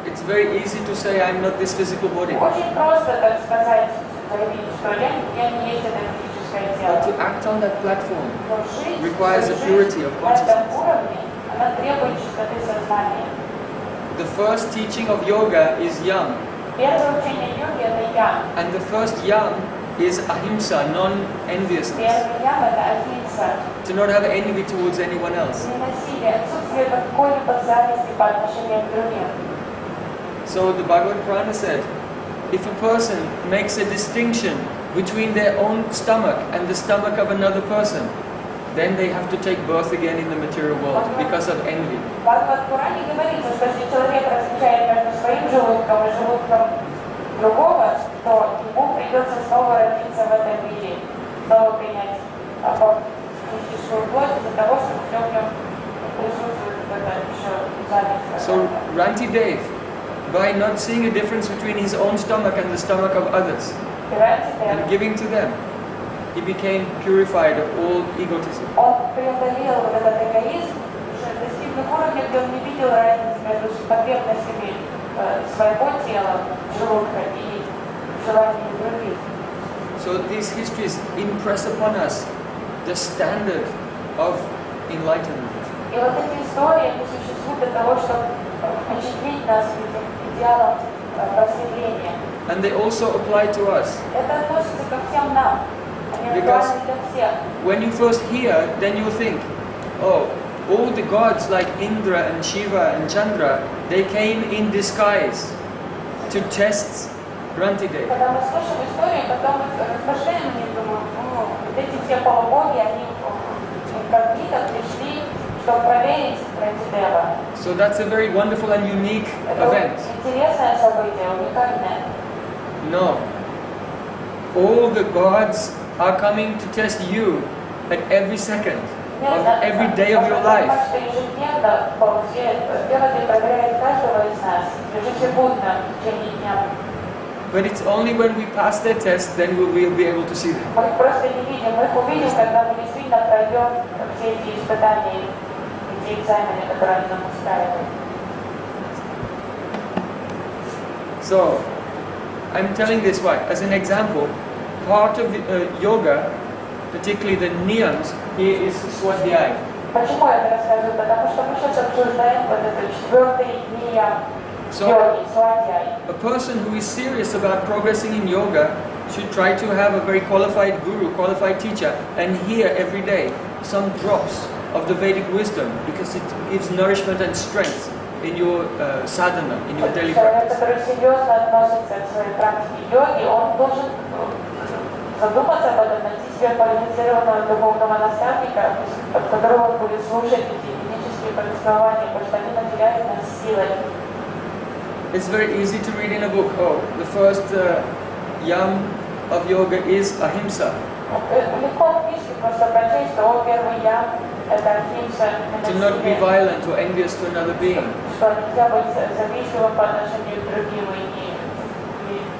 It's very easy to say I'm not this physical body. заявить, что я не есть это физическое But тело. to act on that platform Но жизнь, requires a purity of на этом consciousness. уровне, она требует чистоты сознания. The first teaching of yoga is yam, Первое учение йоги это ям. and the first yam is ahimsa, non-enviousness. Первый ям это ахимса. To not have envy towards anyone else. Ненасилие, отсутствие какой-либо зависти по отношению к другим. So the Bhagavad Purana said, if a person makes a distinction between their own stomach and the stomach of another person, then they have to take birth again in the material world because of envy. В Бхагават-Пуране говорится, что если человек различает между своим желудком и желудком другого, то ему придется снова родиться в этом мире, снова принять физическую плоть из-за того, что в нем присутствует эта еще зависть. So Ranti Dev, by not seeing a difference between his own stomach and the stomach of others, and giving to them, he became purified of all egotism. Он преодолел вот этот эгоизм, уже достигнув уровня, где он не видел разницы между потребностями своего тела, желудка и желаниями других. So these histories impress upon us the standard of enlightenment. И вот эти истории, они существуют для того, чтобы впечатлить нас этим идеалом просветления. And they also apply to us. Это относится ко всем нам. Они актуальны для всех. When you first hear, then you think, oh, all the gods like Indra and Shiva and Chandra, they came in disguise to test Ranti Dev. Когда мы слышим историю, потом мы размышляем, и думаем, вот эти все полубоги, они инкогнито пришли, чтобы проверить Ранти Дева. So that's a very wonderful and unique event. Интересное событие, уникальное. No. All the gods are coming to test you at every second of every day of your life. But it's only when we pass their test, then we'll be able to see them. So, I'm telling this why? As an example, part of yoga, particularly the niyams, here is swadhyaya. Почему я это рассказываю? Потому что мы сейчас обсуждаем вот этот четвертый ниям йоги, свадьяй. A person who is serious about progressing in yoga should try to have a very qualified guru, qualified teacher, and hear every day some drops of the Vedic wisdom, because it gives nourishment and strength in your sadhana, in your daily Человек, practice. который серьезно относится к своей практике йоги, он должен задуматься об этом, найти себе квалифицированного духовного наставника, от которого он будет слушать эти физические повествования, потому что они наделяют нас силой. It's very easy to read in a book, oh, the first yam of yoga is ahimsa. Легко в книжке просто прочесть, что первый ям – это ахимса, To not be violent or envious to another being. что нельзя быть завистливым по отношению к другим и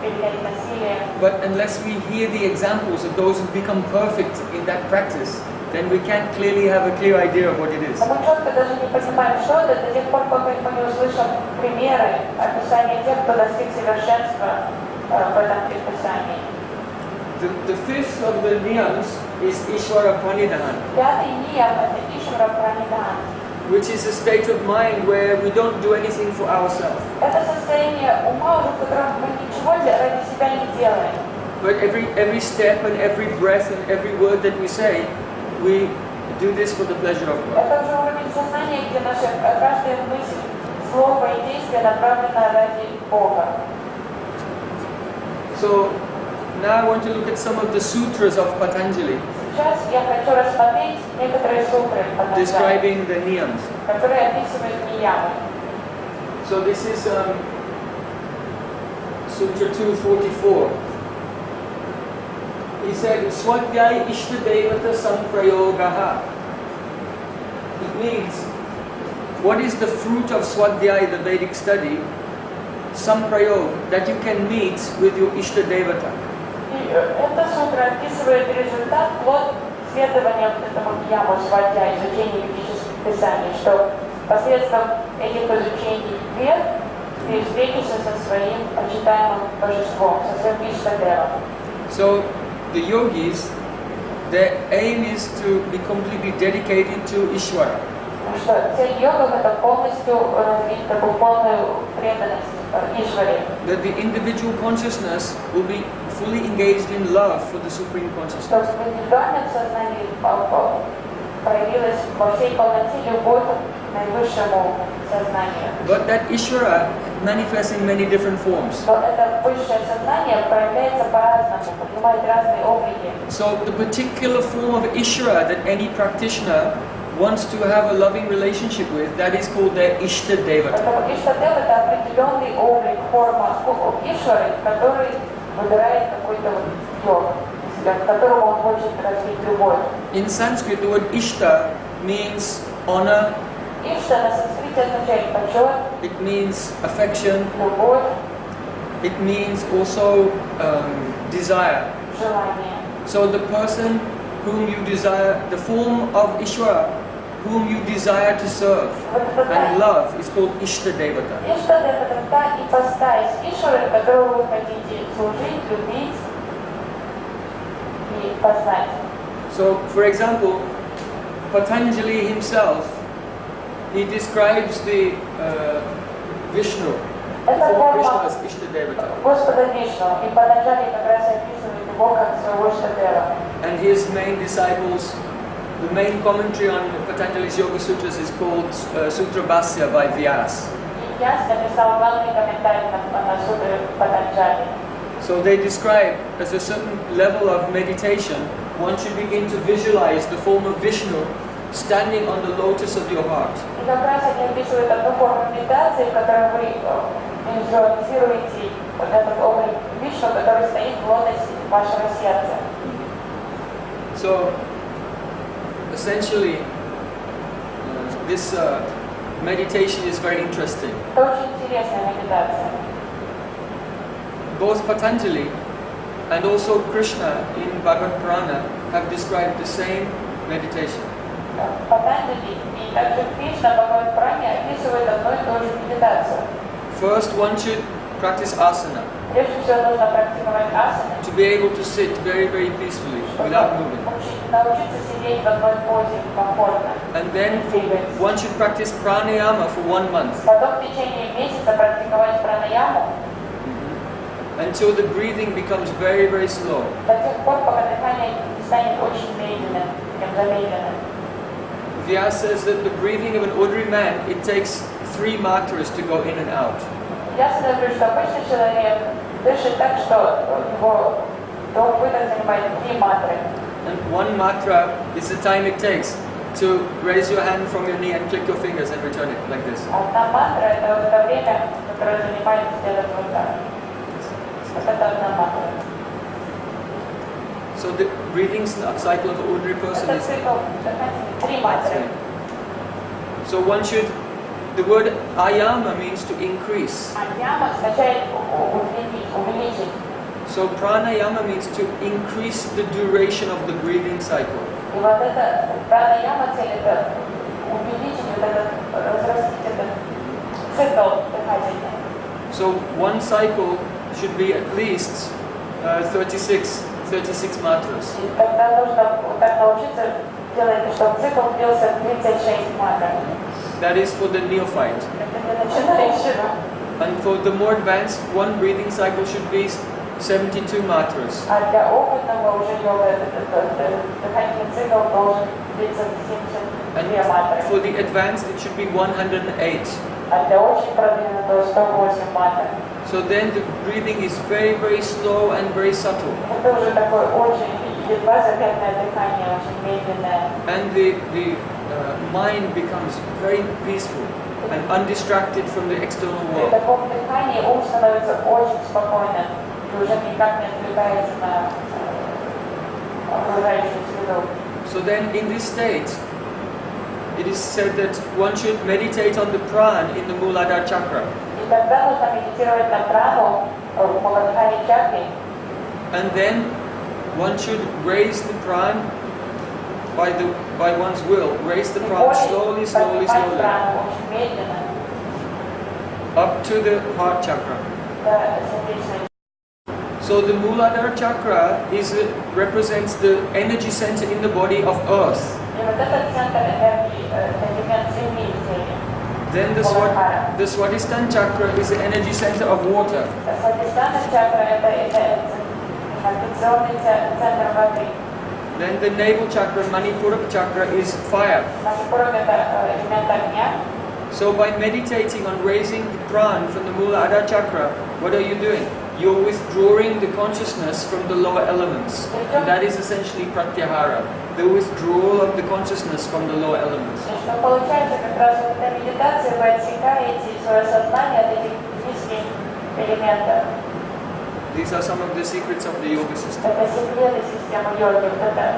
перенять насилие. But unless we hear the examples of those who become perfect in that practice, then we can't clearly have a clear idea of what it is. Мы четко даже не понимаем, что это, до тех пор, пока мы не услышим примеры, описания тех, кто достиг совершенства в этом предписании. The fifth of the niyams is Ishvara Pranidhan, Пятый ниям – это Ишвара Пранидхан. which is a state of mind where we don't do anything for ourselves. Это состояние ума, в котором мы ничего ради себя не делаем. But every step and every breath and every word that we say, we do this for the pleasure of God. Это уже уровень сознания, где наша каждая мысль, слово и действие направлено ради Бога. So now I want to look at some of the sutras of Patanjali, Сейчас я хочу рассмотреть некоторые сутры, describing the niyams. которые описывают ниямы. So this is Sutra 244. He said, Swadhyaya Ishtadevata Samprayogaha. It means, what is the fruit of Swadhyaya, the Vedic study? Samprayog, that you can meet with your Ishtadevata. И эта сутра описывает результат, плод следования этому нияму свадья, изучения ведических писаний, что посредством этих изучений вед ты встретишься со своим почитаемым божеством, со своим Иштадевом. So the yogis, their aim is to be completely dedicated to Ishvara. Что цель йогов это полностью развить такую полную преданность Ишваре. That the individual consciousness will be fully engaged in love for the Supreme Consciousness. Чтобы в индивидуальном сознании проявилась во всей полноте любовь к наивысшему сознанию. But that Ishvara manifests in many different forms. Но это высшее сознание проявляется по-разному, принимает разные облики. So the particular form of Ishvara that any practitioner wants to have a loving relationship with, that is called their Ishta Devata. Поэтому Иштадев это определенный облик, форма Ишвары, который выбирает какой-то йог, к которому он хочет развить любовь. In Sanskrit, the word Ishta means honor. Ишта на санскрите означает почет, It means affection. любовь, It means also desire. желание. So the person whom you desire, the form of Ishvara, whom you desire to serve and love, is called Ishta Devata. Иштадев это та ипостась Ишвары, которую вы хотите служить, любить и познать. So, for example, Patanjali himself, he describes the Vishnu, the Это form of Vishnu форма as Ishta Devata. Господа Вишну, и Патанджали как раз описывает его как своего Иштадева. And his main disciples, the main commentary on Patanjali's yoga-sutras is called Sutra Bhasya by Vyas. И Вьяс написал главный комментарий на сутры Патанджали. So they describe as a certain level of meditation, one should begin to visualize the form of Vishnu standing on the lotus of your heart. И как раз они описывают одну форму медитации, в которой вы визуализируете вот этот облик Вишну, который стоит в лотосе вашего сердца. So, essentially, this meditation is very interesting. Это очень интересная медитация. Both Patanjali and also Krishna in Bhagavad Purana have described the same meditation. Патанджали и также Кришна в Бхагават-пуране описывают одну и ту же медитацию. First, one should practice asana, Прежде всего нужно практиковать асаны, to be able to sit very, very peacefully without moving. научиться сидеть в одной позе комфортно. And then one should practice pranayama for 1 month Потом в течение месяца практиковать пранаяму until the breathing becomes very, very slow. до тех пор, пока дыхание станет очень медленным, замедленным. Vyas says that the breathing of an ordinary man, it takes 3 matras to go in and out. Я говорю, что обычный человек дышит так, что его вдох-выдох занимает 3 матры. And 1 matra is the time it takes to raise your hand from your knee and click your fingers and return it like this. Одна мантра – это вот это время, которое занимает сделать вот так. Вот это одна мантра. So the breathing cycle of an ordinary person Это is... цикл дыхания 3 матры. So one should... The word ayama means to increase. Яма означает увеличить. So pranayama means to increase the duration of the breathing cycle. И вот это пранаяма цель – это увеличить, вот этот, разрастить этот цикл дыхательный. So one cycle should be at least 36 matras. И тогда нужно вот так научиться делать, чтобы цикл длился 36 матр. That is for the neophyte. Это для начинающего. And for the more advanced, one breathing cycle should be 72 matras. А для опытного уже йога дыхательный цикл должен длиться 72 матры. For the advanced, it should be 108. А для очень продвинутого 108 матр. So then the breathing is very, very slow and very subtle. Это уже такое очень едва заметное дыхание, очень медленное. And the mind becomes very peaceful and undistracted from the external При world. таком дыхании ум становится очень спокойным и уже никак не отвлекается на окружающую среду. So then in this state, it is said that one should meditate on the pran in the Muladhara chakra. И тогда нужно медитировать на прану в Муладхаре чакре. And then one should raise the pran by one's will. Raise the pran slowly, slowly, slowly up to the heart chakra. So the Muladhara chakra represents the energy center in the body of earth. И вот этот центр энергии, элемент земли в теле. Then the Swadhisthana chakra is the energy center of water. Свадhisthана чакра это информационный центр воды. Then the navel chakra, Manipura chakra, is fire. Манипура это элемент огня. So by meditating on raising the pran from the Muladhara chakra, what are you doing? You're withdrawing the consciousness from the lower elements. And that is essentially pratyahara, the withdrawal of the consciousness from the lower elements. Что получается, как раз в этой медитации вы отсекаете свое сознание от этих низких элементов. These are some of the secrets of the yoga system. Это секреты системы йоги, вот это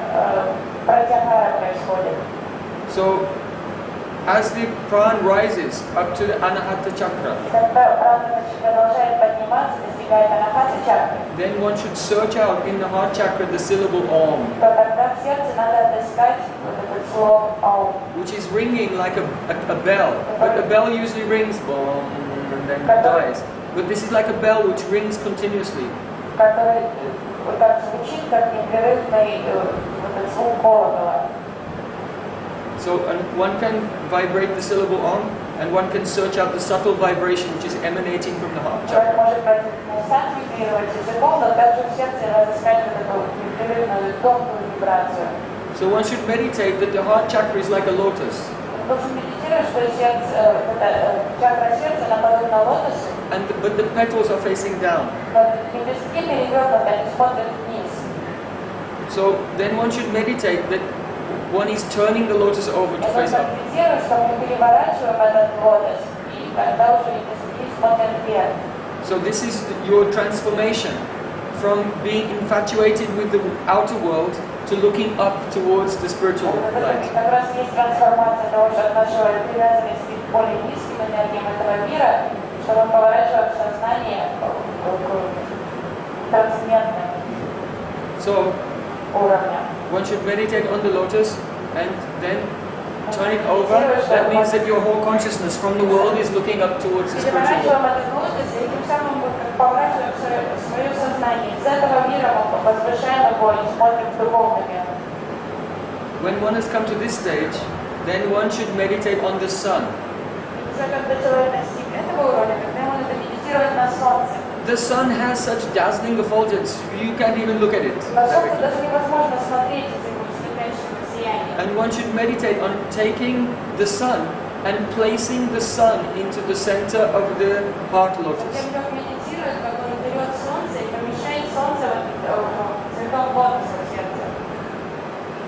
пратяхара происходит. So, as the pran rises up to the Anahata chakra, then one should search out in the heart chakra the syllable Om, which is ringing like a bell. But the bell usually rings boom and then dies. But this is like a bell which rings continuously. So one can vibrate the syllable Om, and one can search out the subtle vibration which is emanating from the heart chakra. So one should meditate that the heart chakra is like a lotus. But the petals are facing down. So then one should meditate that one is turning the lotus over to face up. So this is your transformation from being infatuated with the outer world to looking up towards the spiritual light. So one should meditate on the lotus and then turn it over. That means that your whole consciousness from the world is looking up towards the spiritual world. When one has come to this stage, then one should meditate on the sun. The sun has such dazzling effulgence, you can't even look at it. And one should meditate on taking the sun and placing the sun into the center of the heart lotus.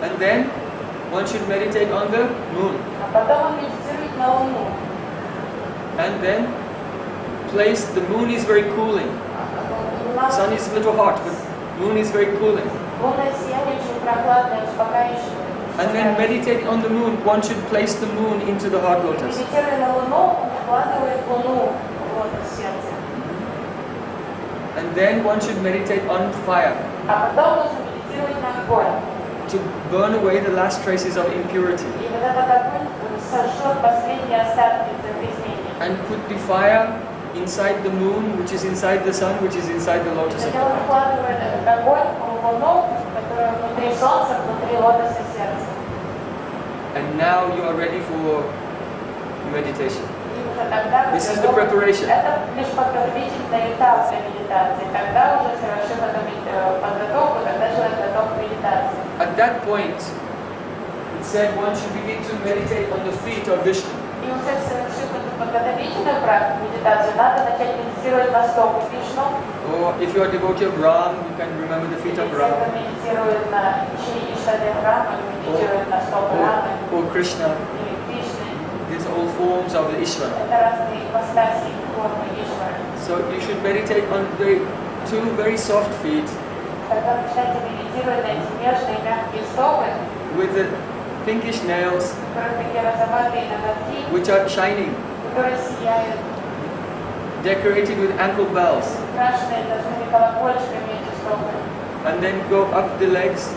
And then one should meditate on the moon. And then place, the moon is very cooling. Sun is a little hot, but moon is very cooling. And then meditate on the moon. One should place the moon into the heart lotus. And then one should meditate on fire, to burn away the last traces of impurity. And put the fire inside the moon, which is inside the sun, which is inside the lotus of the heart. And now you are ready for meditation. This is the preparation. At that point, it said one should begin to meditate on the feet of Vishnu. Or if you are a devotee of Ram, you can remember the feet of Ram. Or Krishna. These are all forms of the Ishvara. So you should meditate on the two very soft feet with the pinkish nails which are shining, decorated with ankle bells, and then go up the legs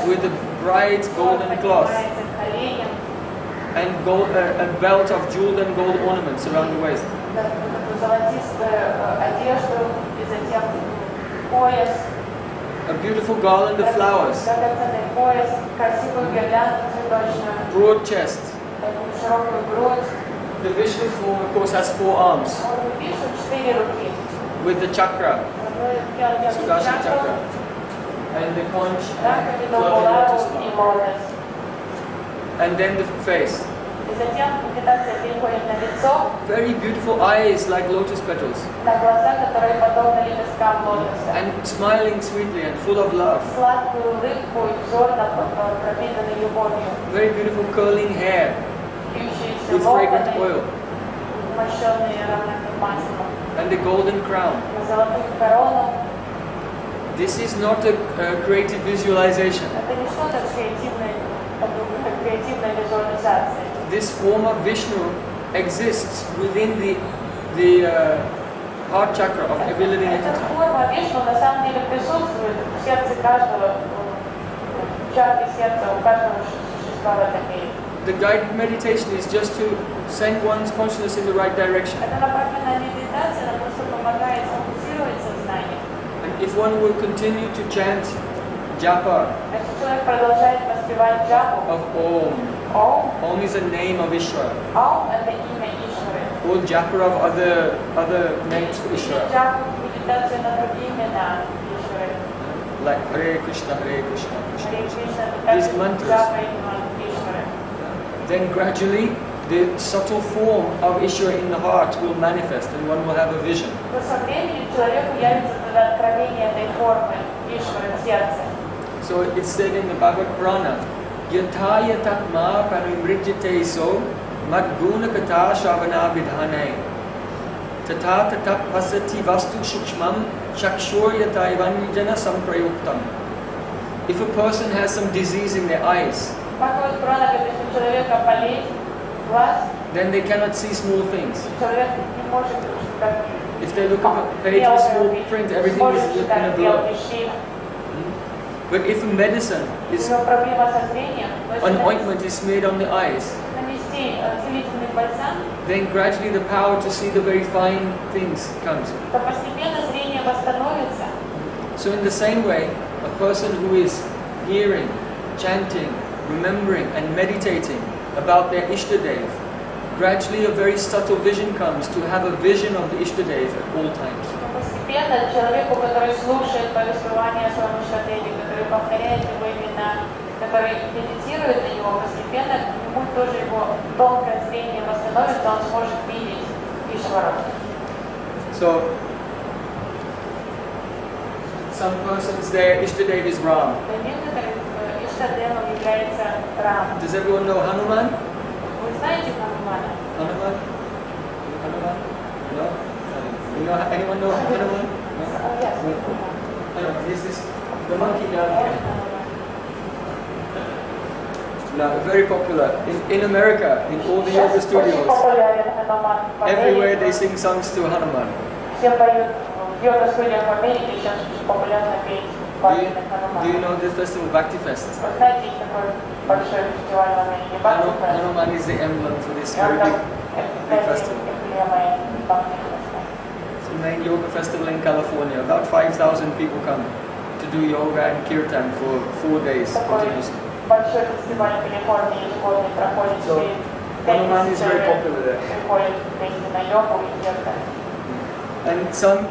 with the bright golden cloth and a belt of jeweled and gold ornaments around the waist. пояс. A beautiful garland of flowers. Драгоценный пояс, красивую гирлянду цветочную. Broad chest. Такую широкую грудь. The Vishnu form, of course, has 4 arms. Вишну 4 руки. With the chakra. Sudarshan chakra. And the conch. Раковину, булаву и лотос. And then the face. И затем медитация переходит на лицо. Very beautiful eyes like lotus petals. На глаза, которые подобны лепесткам лотоса. And smiling sweetly and full of love. Сладкую улыбку и взор пропитанный любовью. Very beautiful curling hair. Вьющиеся With fragrant локоны, oil. мощенные ароматным маслом. And the golden crown. На золотую корону. This is not a creative visualization. Это не что-то креативная визуализация. This form of Vishnu exists within the heart chakra of every living Эта entity. форма Вишну на самом деле присутствует в сердце каждого, в чакре сердца у каждого существа в этом мире. The guided meditation is just to send one's consciousness in the right direction. Это направленная медитация, она просто помогает сфокусировать сознание. And if one will continue to chant japa Если человек продолжает воспевать джапу, of Om, Om, Om is a name of Ishvara, Om это имя Ишвары. or japa of other names for Ishvara, Джапу, медитация на другие имена Ишвары. like Hare Krishna, Hare Krishna, Krishna. Харе Кришна, These это mantras. джапа имя Ишвары. Then gradually the subtle form of Ishvara in the heart will manifest and one will have a vision. Но со временем человеку явится тогда откровение этой формы Ишвары в сердце. So it's said in the Bhagavad Purana, Yatha yatatma parimrijjate so madguna kata shavana vidhane tata tata pasati vastu shukshmam shakshur yataivanjana samprayuktam. If a person has some disease in their eyes, Бхагават Пурана говорит, если у человека болезнь глаз, then they cannot see small things. человек не может читать. If they look at a page with small print, everything is in a blur. But if a medicine is, У него проблема со зрением, an ointment is smeared on the eyes, нанести целительный бальзам, then gradually the power to see the very fine things comes. то постепенно зрение восстановится. So in the same way, a person who is hearing, chanting, remembering and meditating about their Ishtadev, gradually a very subtle vision comes to have a vision of the Ishtadev at all times. Постепенно человеку, который слушает повествование о своем Иштадеве, который повторяет его имена, который медитирует на него, постепенно ему тоже его тонкое зрение восстановится, он сможет видеть Ишвару. So, some persons their Ishtadev is Ram. Для некоторых Иштадевом является Рам. Does everyone know Hanuman? Вы знаете Ханумана? Hanuman? Hanuman? No? You know, anyone know Hanuman? No? Yes. Hanuman, this is the monkey down here. No, very popular. In America, in all the yoga studios, everywhere they sing songs to Hanuman. Все поют в йога-студиях в Америке, сейчас популярно петь песни Ханумана. Do you know this festival, Bhakti Fest? Вы знаете, есть такой большой фестиваль в Америке, Bhakti-Fest. Hanuman is the emblem for this very big festival. It's the main yoga festival in California. About 5,000 people come to do yoga and kirtan for 4 days continuously. Большой фестиваль в Калифорнии ежегодно проходит. So, Hanuman is very popular there. Приходят вместе на йогу и киртан. And some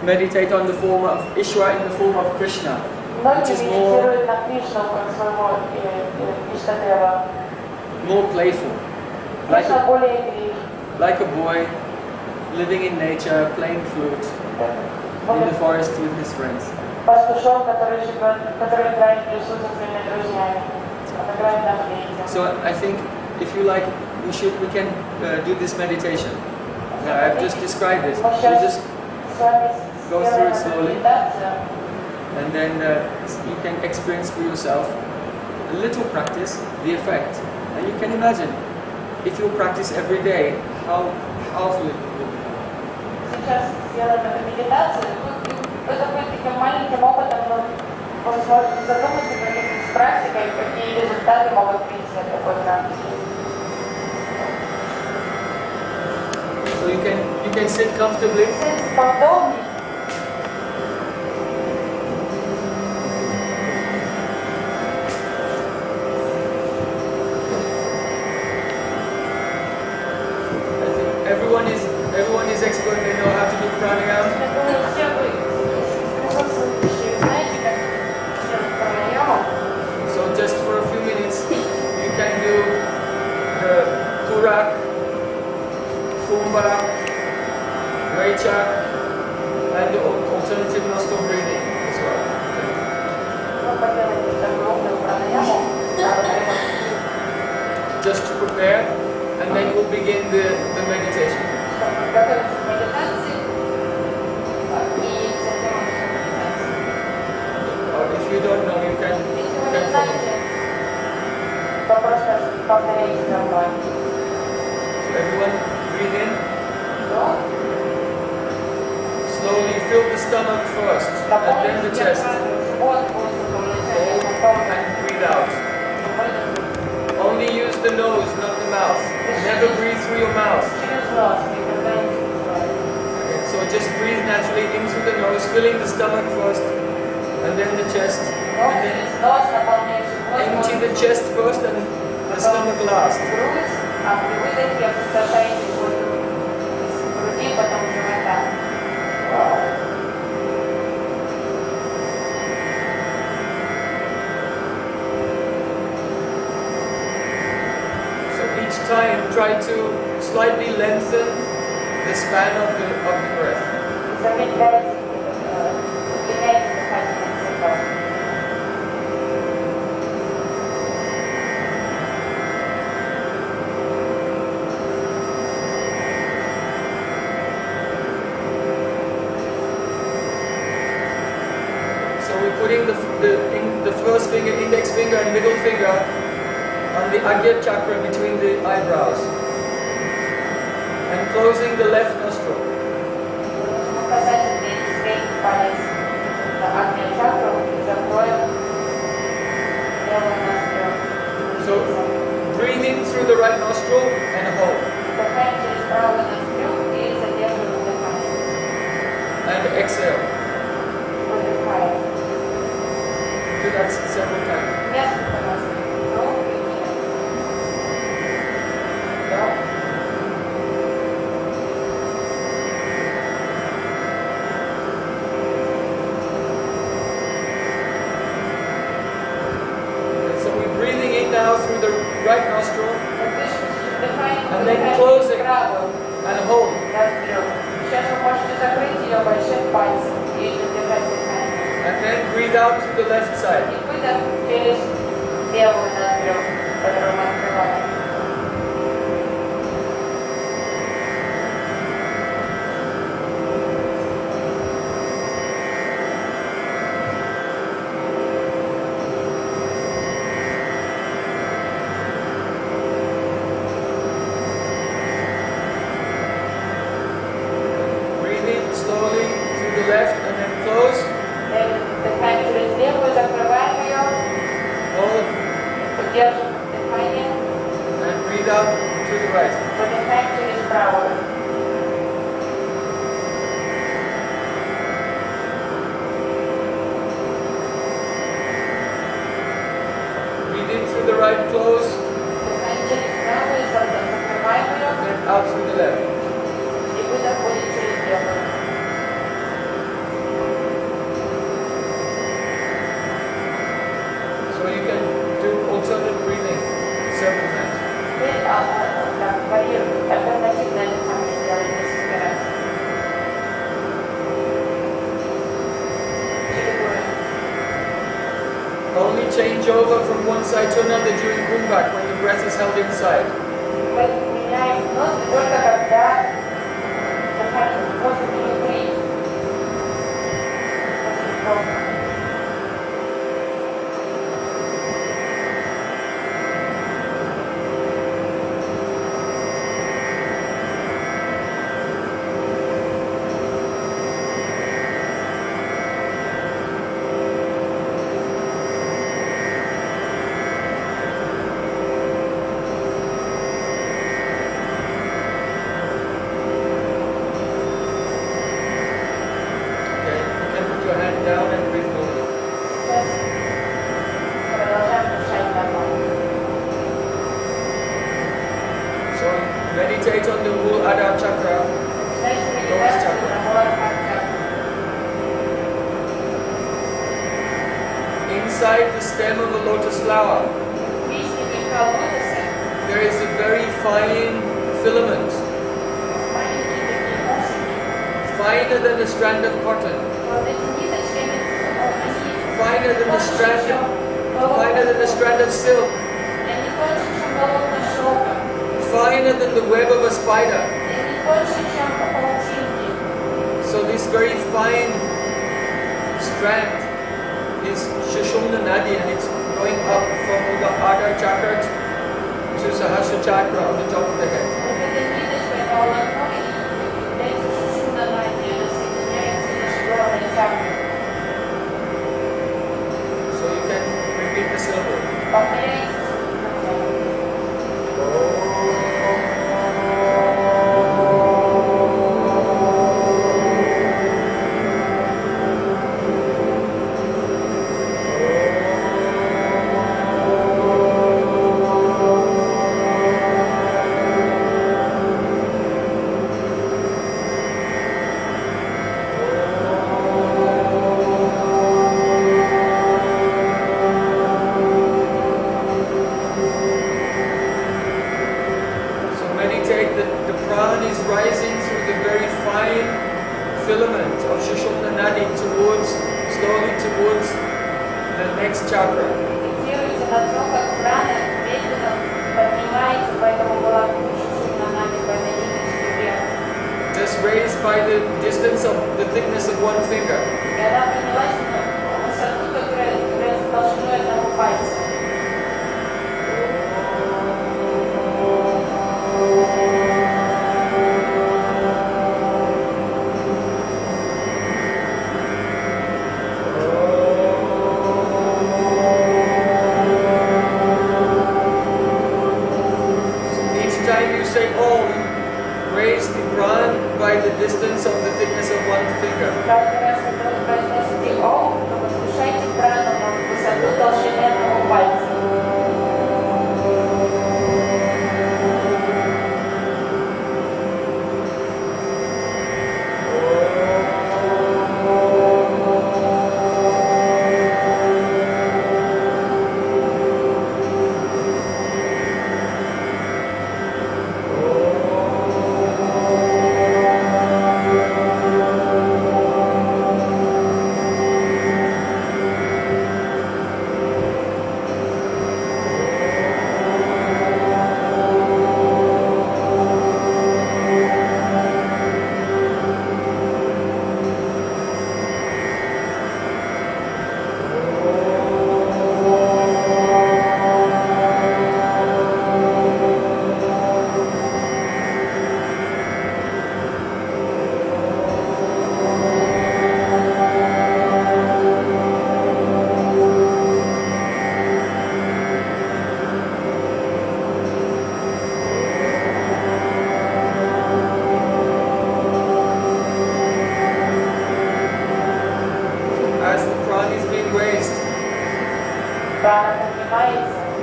meditate on the form of Ishvara in the form of Krishna, which Многие is more медитируют на Кришну как своего Иштадева. more playful, like Кришна a, более игривый. like a boy living in nature, playing flute in the forest with his friends. Пастушок, который живет, который играет в лесу со своими друзьями. Он играет на флейте. So I think, if you like, we can do this meditation. I've just described it. You just go through it slowly, and then you can experience for yourself a little practice, the effect, and you can imagine if you practice every day how powerful it will become. Сейчас сделаем эту медитацию. Это будет таким маленьким опытом, но вы сможете задуматься с практикой, какие результаты могут прийти от такой практики. So you can sit comfortably, Сидите поудобнее, begin the meditation. Чтобы готовиться к медитации и затем медитации. If you don't know, you can. Если вы не знаете, то просто повторяйте за мной. So everyone, breathe in. Вдох. Slowly fill the stomach first, and then the chest. Живот воздухом вначале, потом And breathe out. выдох. Only use the nose, not the mouth. Never breathe through your mouth. Через нос, никогда не через рот. Okay, so just breathe naturally into the nose, filling the stomach first, and then the chest. Вдох And then через нос, наполняя живот. empty the chest first and the stomach last. Грудь, а при выдохе опустошаете воздух из груди, потом живота. So each time try to slightly lengthen the span of the breath. Замедляйте, удлиняйте дыхательный цикл. So we're putting the first finger, index finger and middle finger on the Agya chakra between the eyebrows. And closing the left nostril. Указательный и средний палец на Агния чакру и закроем левую ноздрю. So breathe in through the right nostril and hold. Вдыхаем через правую ноздрю и задерживаем дыхание. And exhale. Выдыхаем. Do that several times. Несколько раз. Вдох и выдох. Вдох. So we're breathing in now through the right nostril Дышим через дыхание, And then выдыхаем close через it. правую and hold. ноздрю. Сейчас вы можете закрыть ее большим пальцем и задержать дыхание. And then breathe out to the left side. И выдох через левую ноздрю, которую мы открываем. Breathe in slowly through the left and then close. Дыхаем через левую, закрываем ее, Hold удерживаем дыхание, and breathe out to the right. выдыхаем через правую. Breathe in through the right, close, Дыхаем через правую, закрываем ее, and then out through the left. и выдох будет через левую. So you can do alternate breathing several times. Теперь варьируем, альтернативное дыхание делаем несколько раз. Чередуем. Only change over from one side to another during kumbhak when the breath is held inside. Мы меняем ноздри только когда дыхание воздух внутри. После вдоха. Okay, you can put your hand down and breathe normally. Сейчас продолжаем дышать нормально. So meditate on the Muladhara chakra. Начинайте медитацию на Муладхара чакру. Inside the stem of a lotus flower, Песни мелька лотоса, there is a very fine filament, маленькие такие усики, finer than a strand of cotton, вот эти ниточки, они finer than a тоньше, strand чем finer than a strand of silk, они тоньше, чем волокна шелка, finer than the web of a spider. И не тоньше, чем паутинки. So this very fine strand is Sushumna Nadi, and it's going up from the Adha chakra to Sahasra chakra on the top of the head. Вот эта ниточка, это волокно, и является Шушумна Нади, она соединяется наши главные чакры. So you can repeat the syllable. Повторяйте.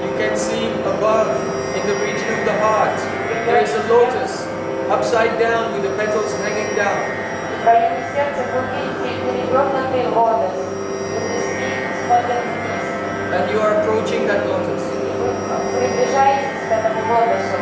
You can see above, in the region of the heart, there is a lotus, upside down with the petals hanging down. В районе сердца вы видите перевернутый лотос. Лепестки смотрят вниз. And you are approaching that lotus. И вы приближаетесь к этому лотосу.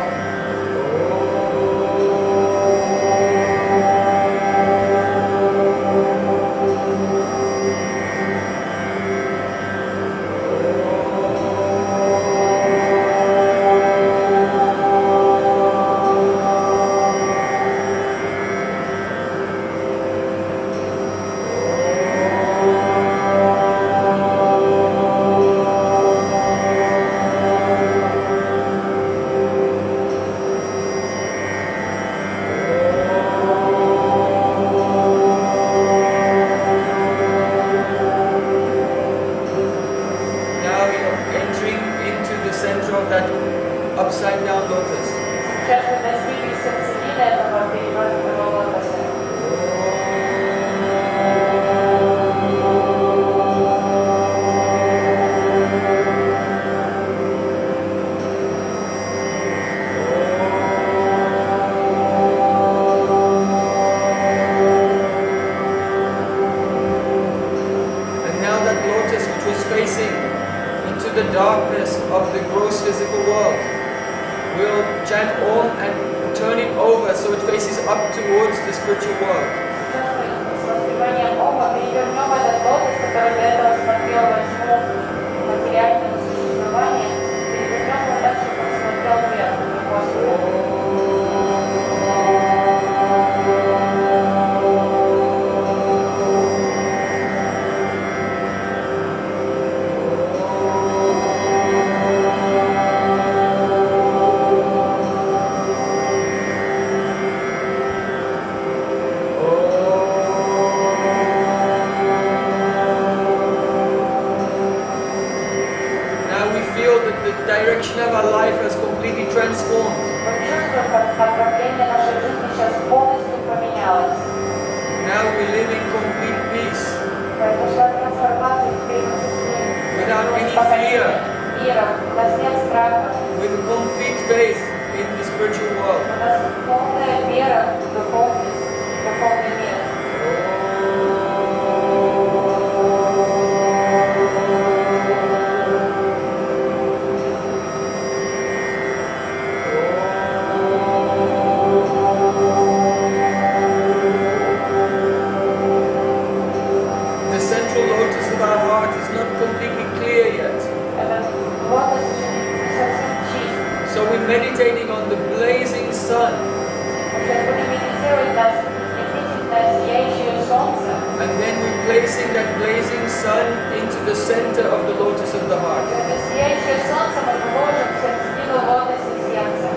поколения мира, у нас нет страха. with complete faith in the spiritual world. У нас полная вера в духовный мир. The central lotus of our heart is not completely clear yet. Этот лотос еще не совсем чист. So we're meditating on the blazing sun. Сейчас будем медитировать на ослепительное сияющее солнце. And then we're placing that blazing sun into the center of the lotus of the heart. Это сияющее солнце мы положим в середину лотоса сердца.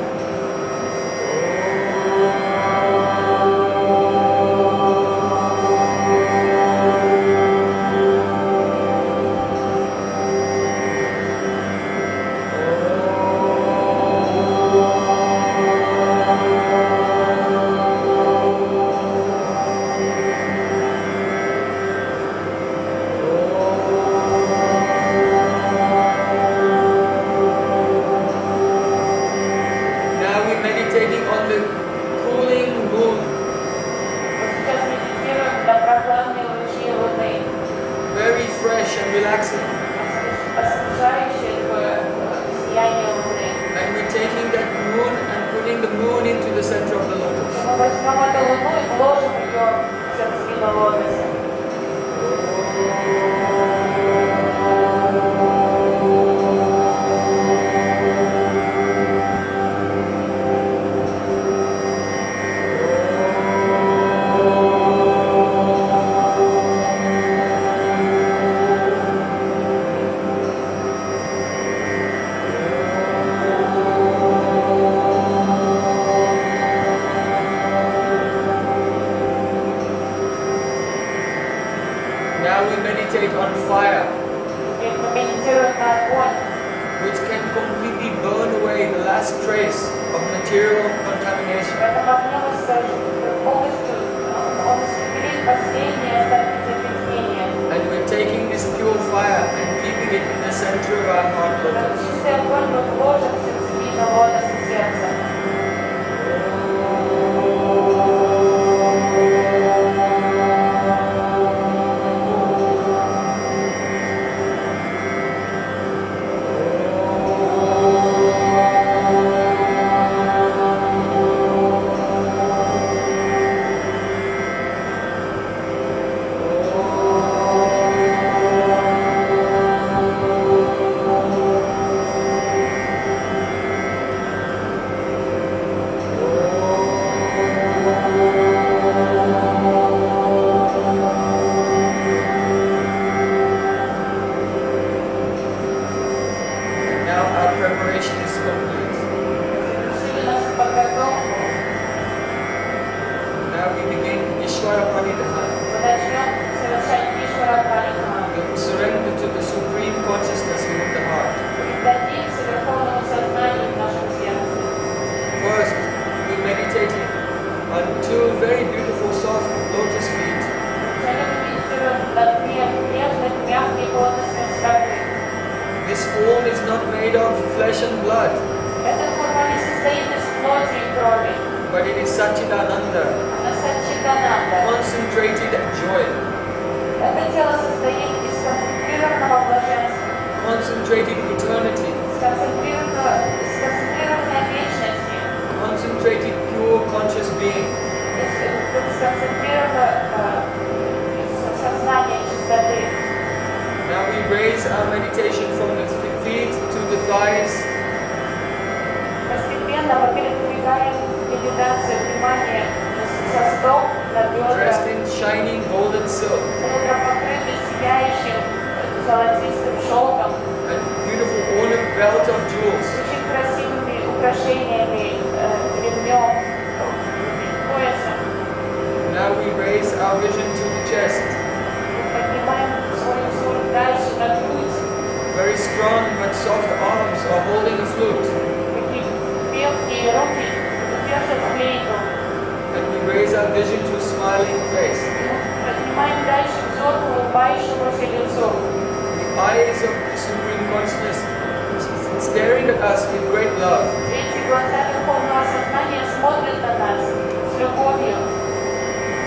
us with great love. Эти глаза Верховного Сознания смотрят на нас с любовью.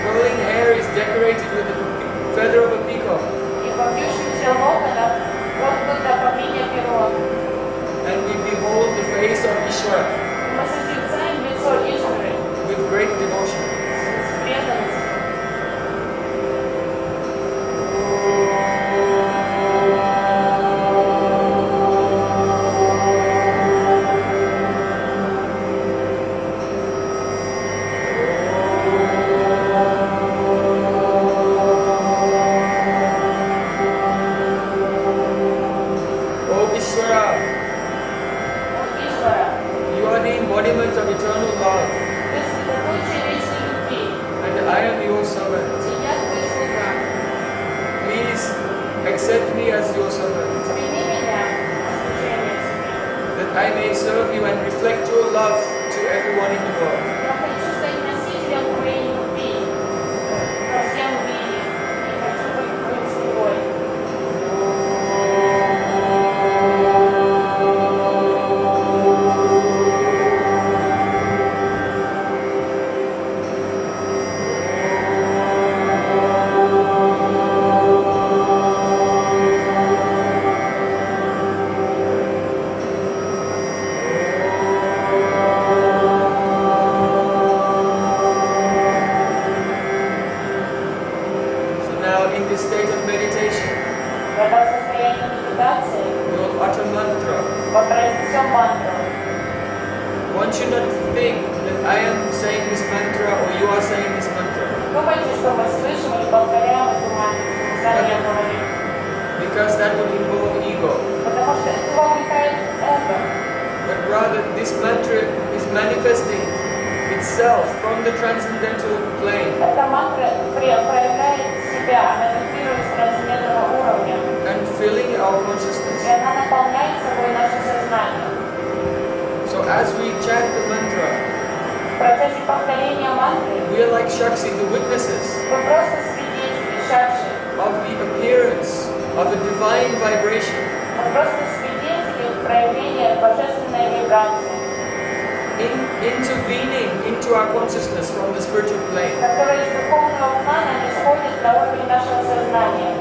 Curling hair is decorated with the feather of a peacock. И в вьющихся локонах воткнуто павлинье перо. And we behold the face of Ishvara Мы созерцаем лицо Ишвары with great devotion. с преданностью. You are the embodiment of eternal love, Вы средоточие вечной любви. and I am your servant. И я твой слуга. Please accept me as your servant, Прими меня на служение тебе. that I may serve you and reflect your love to everyone in the world. Я хочу стать носителем твоей любви во всем мире. И хочу быть твоим слугой. So now in this state of meditation, Когда в состоянии медитации we will utter mantra. мы произнесем мантру. One should not think that I am saying this mantra or you are saying this mantra, Думайте, что мы слышим или повторяем эту мантру, мы сами ее говорим. because that would involve ego. Потому что это вовлекает эго. But rather, this mantra is manifesting itself from the transcendental plane Эта мантра проявляет себя, она вибрирует с трансцендентного уровня. and filling our И consciousness. она наполняет собой наше сознание. So as we chant the mantra, В процессе повторения мантры we are like Shakti, the witnesses вы просто свидетели Шакши. of the appearance of a divine vibration Вы просто свидетели проявления божественной вибрации, intervening into our consciousness from the spiritual plane. которая из духовного плана исходит на уровень нашего сознания.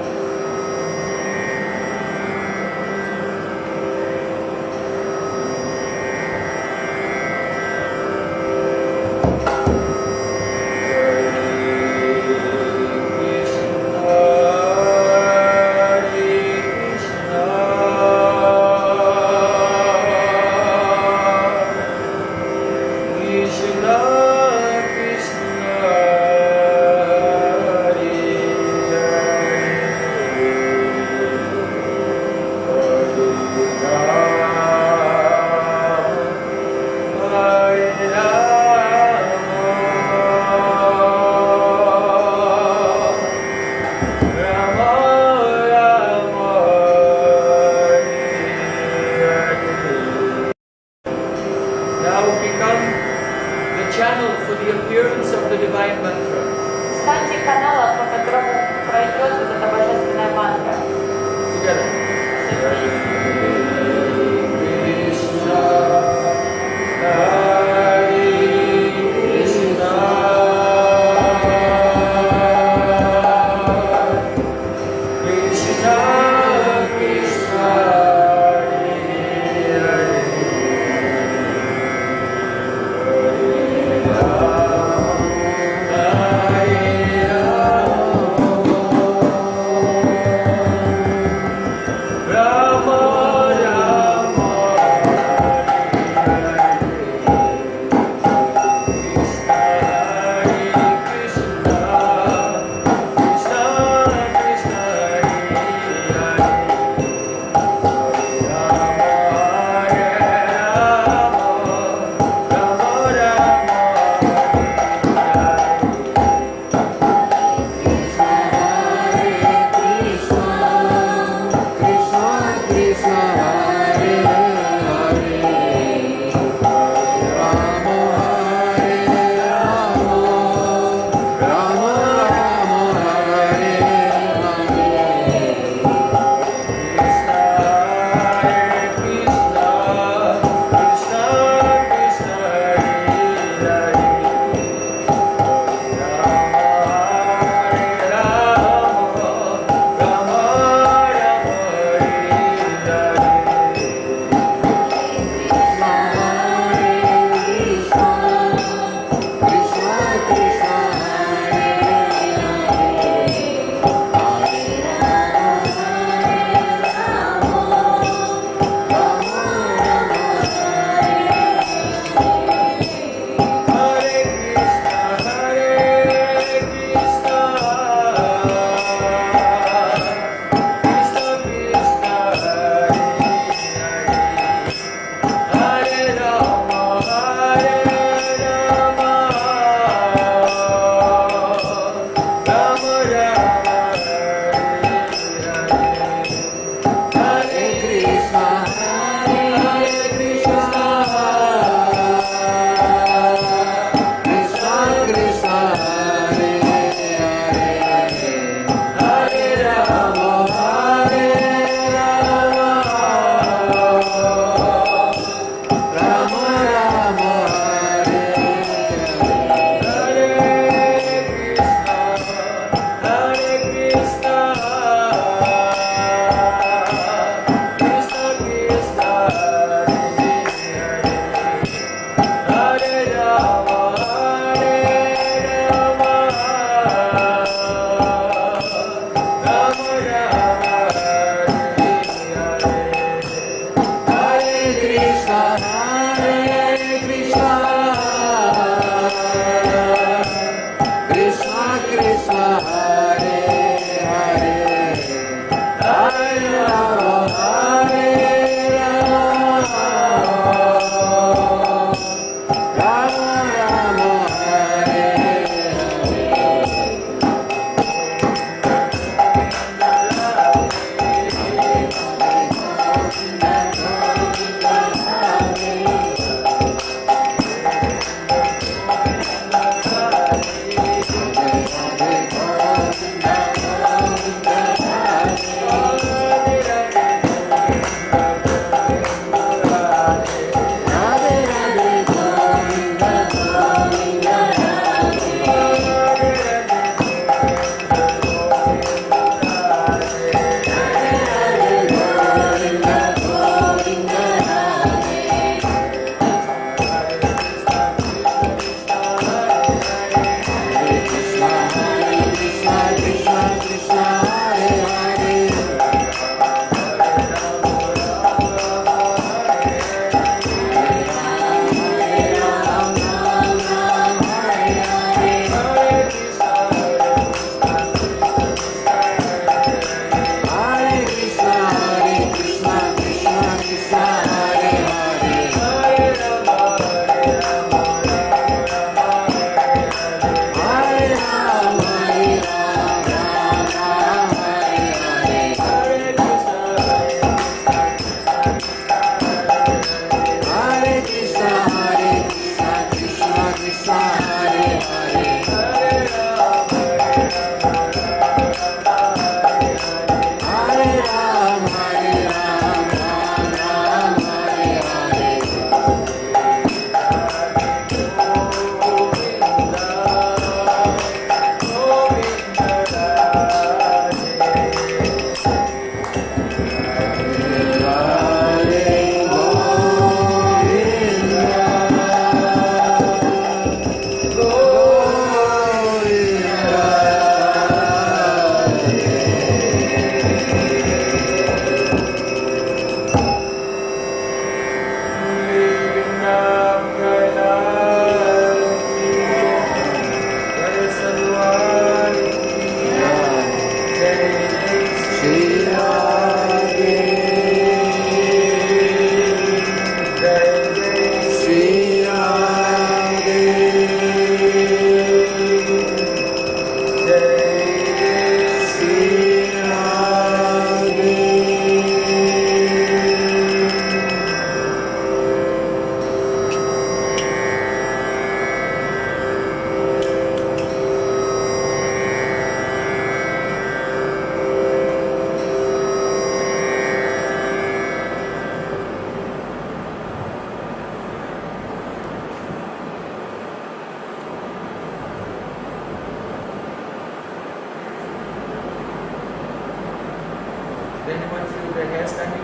Anyone feel their hair standing?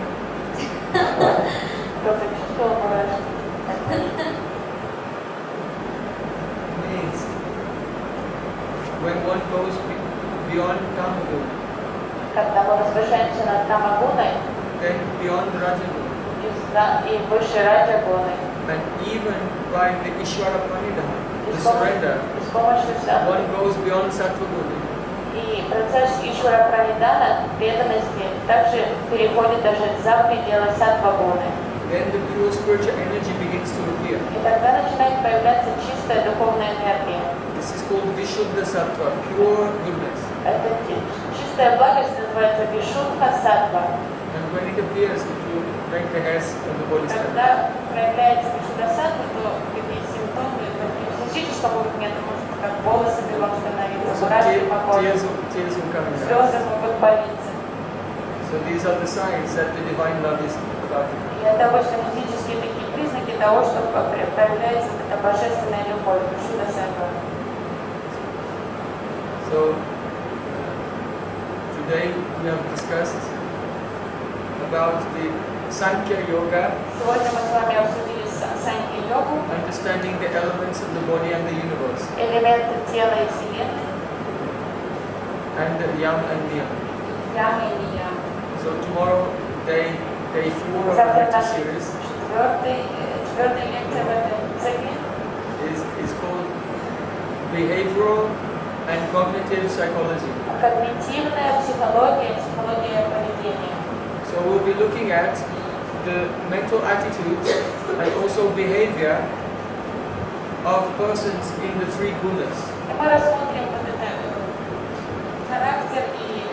Amazing. When one goes beyond Kama-guna, Когда мы возвышаемся над Кама-гуной, then beyond Raja-guna, и выше Раджа-гуны, and even by the Ishvara Pranidhana, the surrender, one goes beyond Sattva-guna. И процесс Ишвара Пранидана, преданности, также переходит даже за пределы саттва-гуны. Then the pure spiritual energy begins to appear. И тогда начинает появляться чистая духовная энергия. This is called Vishuddha Sattva, pure goodness. Это чистая благость называется Вишудха Саттва. And when it appears, it will make the hairs on the body stand. Когда проявляется Вишудха Саттва, то какие симптомы, в физическом уровне, это может как волосы белым становиться, мурашки по коже, слезы могут палиться. So these are the signs that the divine love is about to come. И это обычно физические такие признаки того, что проявляется эта божественная любовь, чудо саттва. So today we have discussed about the Sankhya Yoga, Сегодня мы с вами обсудили санкья-йогу, understanding the elements of the body and the universe, элементы тела и вселенной, and the yam and niyam. ям и ниям. So tomorrow, day 4 of the Завтра lecture наша series четвертая лекция в этом цикле is called Behavioral and Cognitive Psychology. Когнитивная психология, психология поведения. So we'll be looking at the mental attitudes and also behavior of persons in the three gunas. И мы рассмотрим вот это характер и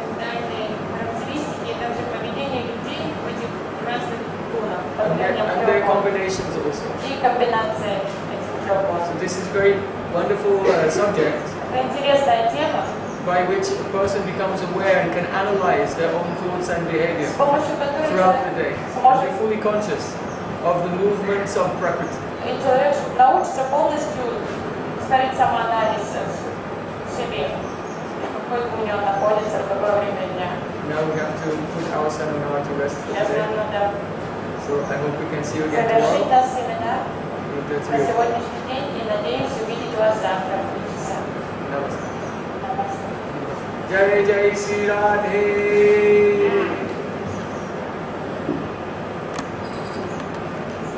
ментальные характеристики, и также поведение людей в этих разных гунах. And their combinations also. И комбинация этих трех гун. So this is very wonderful subject Это интересная тема, by which a person becomes aware and can analyze their own thoughts and behavior с помощью которой throughout the day. сможет Be fully conscious of the movements of Prakriti. и человек научится полностью ставить самоанализ в себе, в какой гуне он находится, в какое время дня. Now we have to put our seminar to rest for Сейчас today. нам надо So I hope we can see you again завершить tomorrow. наш семинар With the на three of us. сегодняшний день и надеюсь увидеть вас завтра в 3 часа. Namaste. Намасте. Jai Jai Shri Radhe